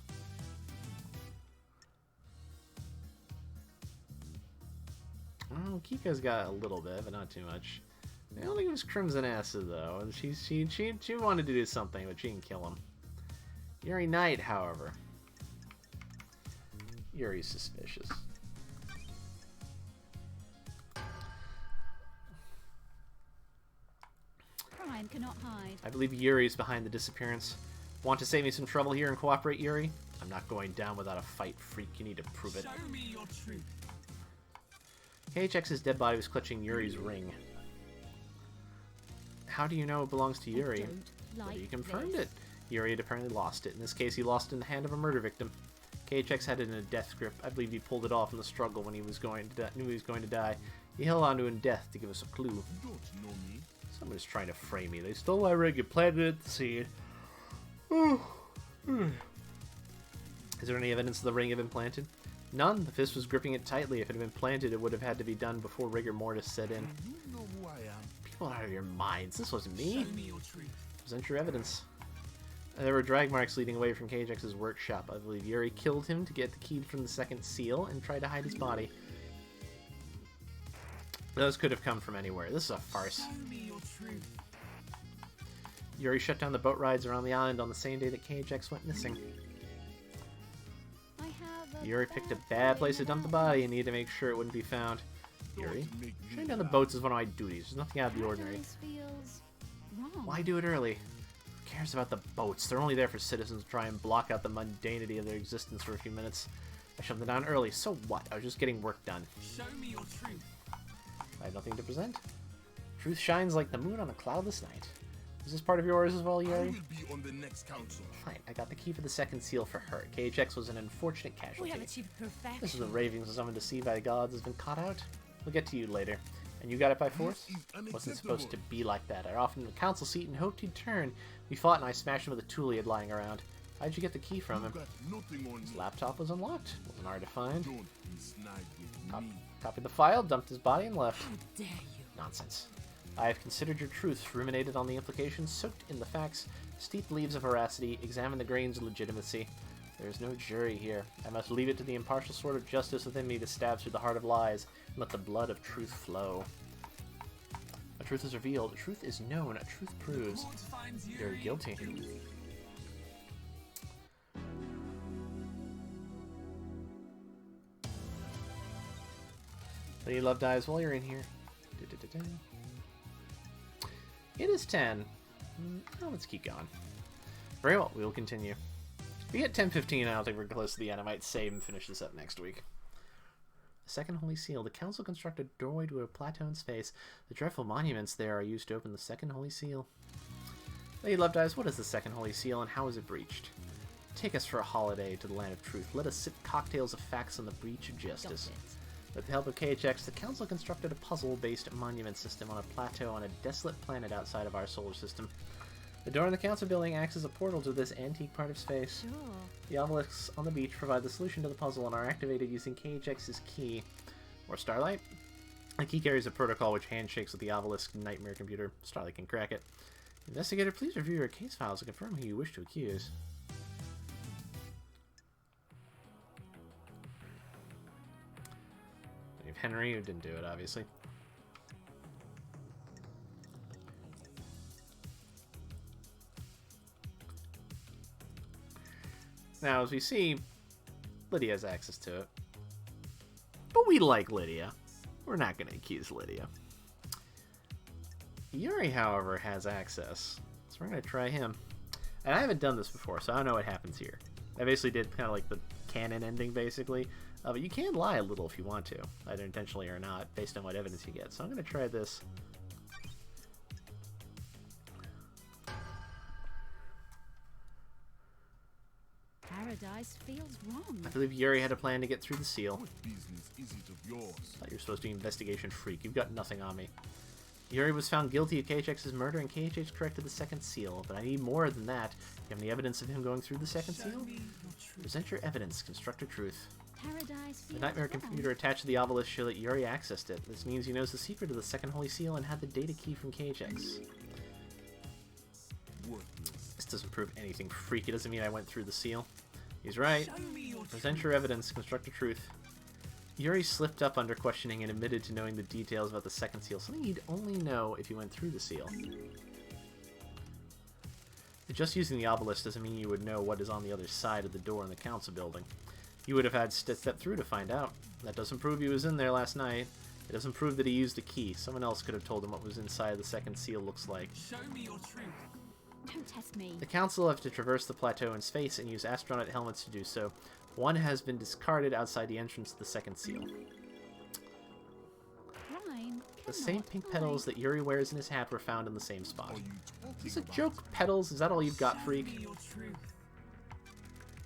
Oh, Kiko's got a little bit, but not too much. I don't think it was Crimson Acid, though. She wanted to do something, but she didn't kill him. Yuri Knight, however. Yuri's suspicious. Crime cannot hide. I believe Yuri's behind the disappearance. Want to save me some trouble here and cooperate, Yuri? I'm not going down without a fight, freak. You need to prove it. Show me your truth. KHX's dead body was clutching Yuri's ring. How do you know it belongs to Yuri? Don't Well, like you confirmed this. it. Yuri had apparently lost it. In this case, he lost it in the hand of a murder victim. KHX had it in a death grip. I believe he pulled it off in the struggle when he was knew he was going to die. He held on to it in death to give us a clue. You don't know me. Someone is trying to frame me. They stole my ring and planted it at the seed. Is there any evidence of the ring had been planted? None. The fist was gripping it tightly. If it had been planted, it would have had to be done before rigor mortis set in. You know who I am. People are out of your minds. This wasn't me. Show me your truth. Present your evidence. There were drag marks leading away from KHX's workshop. I believe Yuri killed him to get the key from the second seal and tried to hide his body. Those could have come from anywhere. This is a farce. Show me your truth. Yuri shut down the boat rides around the island on the same day that KHX went missing. I have a Yuri picked a bad place to dump the body and needed to make sure it wouldn't be found. Yuri? Don't make me Shutting down the laugh. boats is one of my duties. There's nothing out of the ordinary. This feels wrong. Why do it early? Who cares about the boats? They're only there for citizens to try and block out the mundanity of their existence for a few minutes. I shut them down early. So what? I was just getting work done. Show me your truth. I have nothing to present. Truth shines like the moon on a cloudless night. Is this part of yours as well, I Yuri? will be on the next council. Fine, I got the key for the second seal for her. KHX was an unfortunate We casualty. have achieved perfection. This is the ravings of someone deceived by the gods has been caught out. We'll get to you later. And you got it by force? This is Wasn't supposed to unacceptable. be like that. I offered him a council seat and hoped he'd turn. We fought and I smashed him with a tool he had lying around. How'd you get the key from You him? got nothing on His me. laptop was unlocked. Wasn't hard to find. Don't be snide with me. Copied the file, dumped his body, and left. How dare you? Nonsense. I have considered your truth, ruminated on the implications, soaked in the facts, steeped the leaves of veracity, examined the grains of legitimacy. There is no jury here. I must leave it to the impartial sword of justice within me to stab through the heart of lies and let the blood of truth flow. A truth is revealed, a truth is known, a truth proves Court finds you're guilty. Lady Love dies while you're in here. Du-du-du-du. It is 10. Well, let's keep going. Very well, we will continue. If we get 10:15, I don't think we're close to the end. I might save and finish this up next week. The second holy seal. The council constructed a doorway to a plateau in space. The dreadful monuments there are used to open the second holy seal. Lady Love dies. What is the second holy seal and how is it breached? Take us for a holiday to the land of truth. Let us sip cocktails of facts on the breach of justice. Got it. With the help of KHX, the Council constructed a puzzle-based monument system on a plateau on a desolate planet outside of our solar system. The door in the Council building acts as a portal to this antique part of space. Sure. The obelisks on the beach provide the solution to the puzzle and are activated using KHX's key, or Starlight. The key carries a protocol which handshakes with the obelisk nightmare computer. Starlight can crack it. Investigator, please review your case files to confirm who you wish to accuse. Henry, who didn't do it, obviously. Now, as we see, Lydia has access to it. But we like Lydia. We're not going to accuse Lydia. Yuri, however, has access. So we're going to try him. And I haven't done this before, so I don't know what happens here. I basically did kind of like the canon ending, basically. But you can lie a little if you want to, either intentionally or not, based on what evidence you get. So I'm going to try this. Paradise feels wrong. I believe Yuri had a plan to get through the seal. What business is it of yours? Thought you're supposed to be an investigation freak. You've got nothing on me. Yuri was found guilty of KHX's murder, and KHX corrected the second seal. But I need more than that. You have any evidence of him going through the second Show seal? me your truth. Present your evidence. Construct a truth. Paradise The feels nightmare wrong. computer attached to the obelisk show that Yuri accessed it. This means he knows the secret of the second holy seal and had the data key from KHX. Worthless. This doesn't prove anything freaky. It doesn't mean I went through the seal. He's right. Show me your Present truth. your evidence. Construct a truth. Yuri slipped up under questioning and admitted to knowing the details about the second seal, something he'd only know if he went through the seal. Just using the obelisk doesn't mean you would know what is on the other side of the door in the council building. You would have had to step through to find out. That doesn't prove he was in there last night. It doesn't prove that he used the key. Someone else could have told him what was inside the second seal looks like. Show me your truth. Don't test me. The council have to traverse the plateau in space and use astronaut helmets to do so. One has been discarded outside the entrance to the second seal. Crime The same cannot pink hide. petals that Yuri wears in his hat were found in the same spot. Are you talking Is this a about? joke, petals? Is that all you've got, Show freak? me your truth.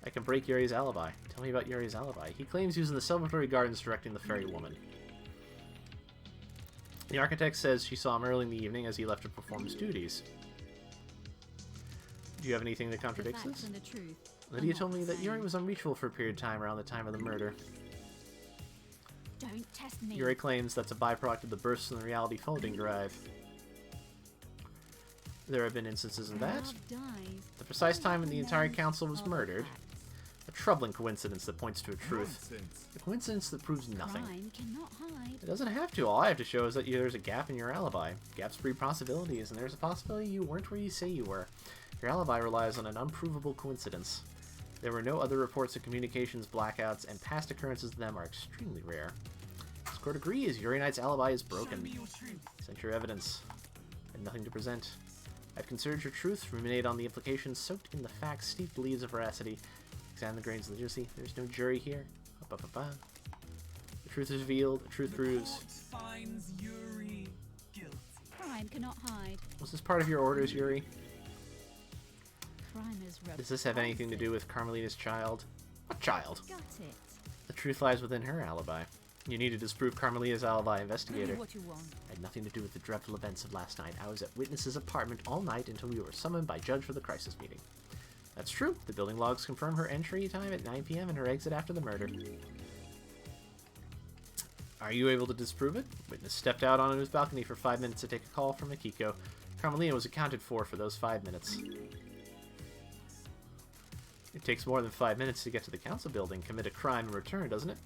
I can break Yuri's alibi. Tell me about Yuri's alibi. He claims he was in the celebratory gardens directing the fairy woman. The architect says she saw him early in the evening as he left to perform his duties. Do you have anything that The contradicts facts this? and the truth. Lydia are told not me the that Yuri same. was unreachable for a period of time around the time of the murder. Don't test me. Yuri claims that's a byproduct of the bursts in the reality folding drive. There have been instances of that. Love dies. The precise time when the entire council was All the murdered. facts. A troubling coincidence that points to a truth. Nonsense. A coincidence that proves nothing. Crime cannot hide. It doesn't have to. All I have to show is that there's a gap in your alibi. Gaps breed possibilities, and there's a possibility you weren't where you say you were. Your alibi relies on an unprovable coincidence. There were no other reports of communications blackouts, and past occurrences of them are extremely rare. This court agrees. Yuri Knight's alibi is Show broken. me your truth. Sent your evidence. I have nothing to present. I've considered your truth, ruminate on the implications, soaked in the facts, steeped leaves of veracity. Examine the grains of legitimacy. There's no jury here. Ba-ba-ba-ba. The truth is revealed. The truth The proves. court finds Yuri guilty. Crime cannot hide. Was this part of your orders, Yuri? Crime is Does this have anything to do with Carmelita's child? What child? Got it. The truth lies within her alibi. You need to disprove Carmelita's alibi, Tell me investigator. what you want. Had nothing to do with the dreadful events of last night. I was at Witness's apartment all night until we were summoned by Judge for the crisis meeting. That's true. The building logs confirm her entry time at 9 p.m. and her exit after the murder. Are you able to disprove it? Witness stepped out on his balcony for 5 minutes to take a call from Akiko. Carmelita was accounted for those 5 minutes. It takes more than 5 minutes to get to the council building, commit a crime, and return, doesn't it?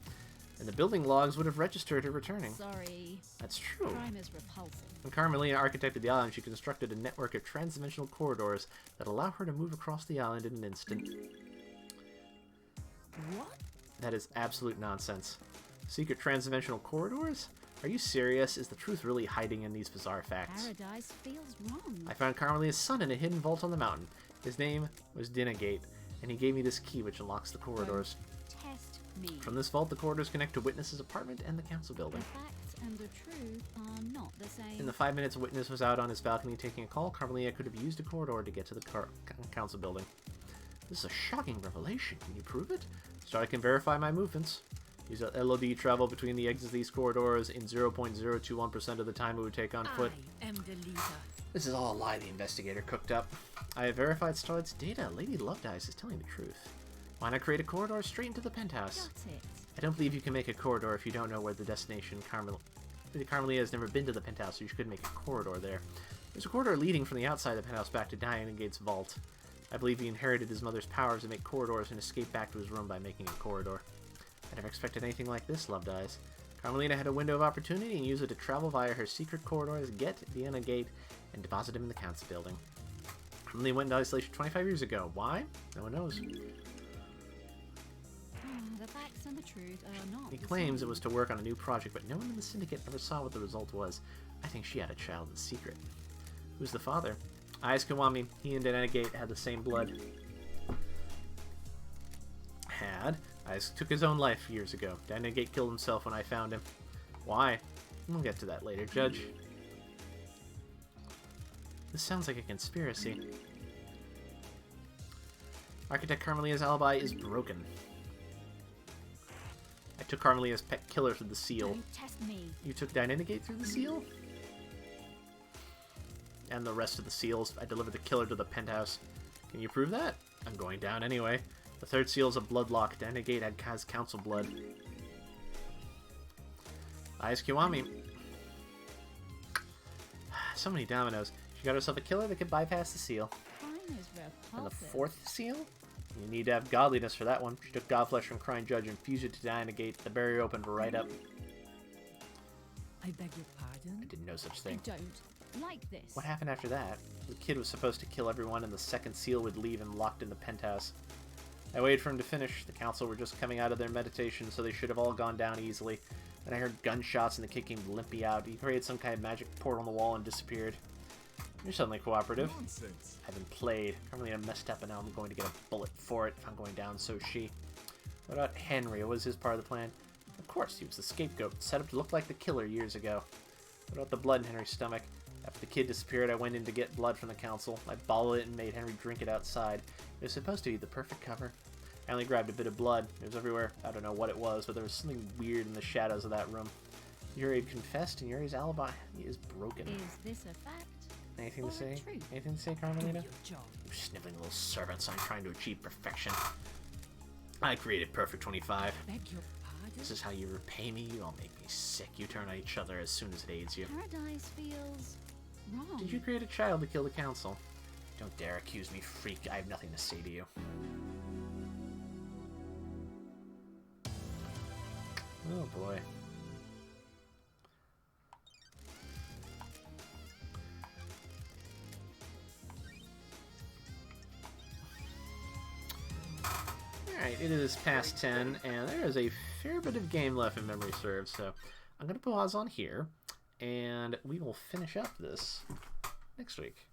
and the building logs would have registered her returning. Sorry. That's true. Crime is repulsive. When Carmelina architected the island, she constructed a network of trans-dimensional corridors that allow her to move across the island in an instant. What? That is absolute nonsense. Secret trans-dimensional corridors? Are you serious? Is the truth really hiding in these bizarre facts? Paradise feels wrong. I found Carmelina's son in a hidden vault on the mountain. His name was Dinagate, and he gave me this key which unlocks the corridors. Test me. From this vault, the corridors connect to Witness's apartment and the council The building. facts and the truth are not the same. In the 5 minutes Witness was out on his balcony taking a call, Carmelina could have used a corridor to get to the council building. This is a shocking revelation. Can you prove it? So I can verify my movements. Use a LOD travel between the exits of these corridors in 0.021% of the time it would take on foot. I am the leader. This is all a lie the investigator cooked up. I have verified Starlight's data. Lady Lovedyes is telling the truth. Why not create a corridor straight into the penthouse? Got it. I don't believe you can make a corridor if you don't know where the destination Carmelina has never been to the penthouse, so you could make a corridor there. There's a corridor leading from the outside of the penthouse back to Diana Gate's vault. I believe he inherited his mother's powers to make corridors and escape back to his room by making a corridor. I never expected anything like this, Lovedyes. Carmelina had a window of opportunity and used it to travel via her secret corridors, get Diana Gate, and deposit him in the council building. Carmelina went into isolation 25 years ago. Why? No one knows. The facts and the truth are not He the claims it same. was to work on a new project, but no one in the syndicate ever saw what the result was. I think she had a child in secret. Who's the father? Ayaz Kiwami. He and Diana Gate had the same blood. Ayaz took his own life years ago. Diana Gate killed himself when I found him. Why? We'll get to that later, Judge. This sounds like a conspiracy. Architect Carmelina's alibi is broken. I took Carmelina's pet killer through the seal. Don't test me. You took Diana Gate through the seal? And the rest of the seals. I delivered the killer to the penthouse. Can you prove that? I'm going down anyway. The third seal is a bloodlock. Diana Gate has council blood. Ayaz Kiwami. So many dominoes. She got herself a killer that could bypass the seal. Crime is repulsive. And the fourth seal? You need to have godliness for that one. She took godflesh from Crying Judge and fused it to Diana Gate. The barrier opened right up. I beg your pardon? I didn't know such I thing. don't like this. What happened after that? The kid was supposed to kill everyone and the second seal would leave him locked in the penthouse. I waited for him to finish. The council were just coming out of their meditation, so they should have all gone down easily. Then I heard gunshots and the kid came limpy out. He created some kind of magic portal on the wall and disappeared. You're suddenly cooperative. Nonsense. I haven't played. Carmelina messed up and now I'm going to get a bullet for it if I'm going down, so she. What about Henry? What was his part of the plan? Of course, he was the scapegoat, set up to look like the killer years ago. What about the blood in Henry's stomach? After the kid disappeared, I went in to get blood from the council. I bottled it and made Henry drink it outside. It was supposed to be the perfect cover. I only grabbed a bit of blood. It was everywhere. I don't know what it was, but there was something weird in the shadows of that room. Yuri confessed, and Yuri's alibi is broken. Is this a fact? Anything or to say? a truth? Anything to say, Do Carmelina? your job. You sniveling little servants. I'm trying to achieve perfection. I created Perfect 25. Beg your pardon? This is how you repay me? You all make me sick. You turn on each other as soon as it aids you. Paradise feels wrong. Did you create a child to kill the council? Don't dare accuse me, freak. I have nothing to say to you. Oh boy. Alright, it is past 10, and there is a fair bit of game left in memory serve, so I'm going to pause on here, and we will finish up this next week.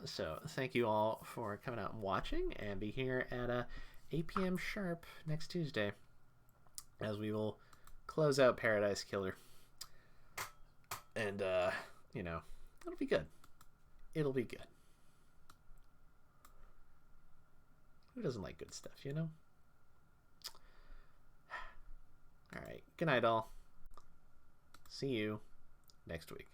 So thank you all for coming out and watching, and be here at 8 p.m. sharp next Tuesday, as we will close out Paradise Killer. And, you know, it'll be good. It'll be good. Who doesn't like good stuff, you know? Alright, good night all. See you next week.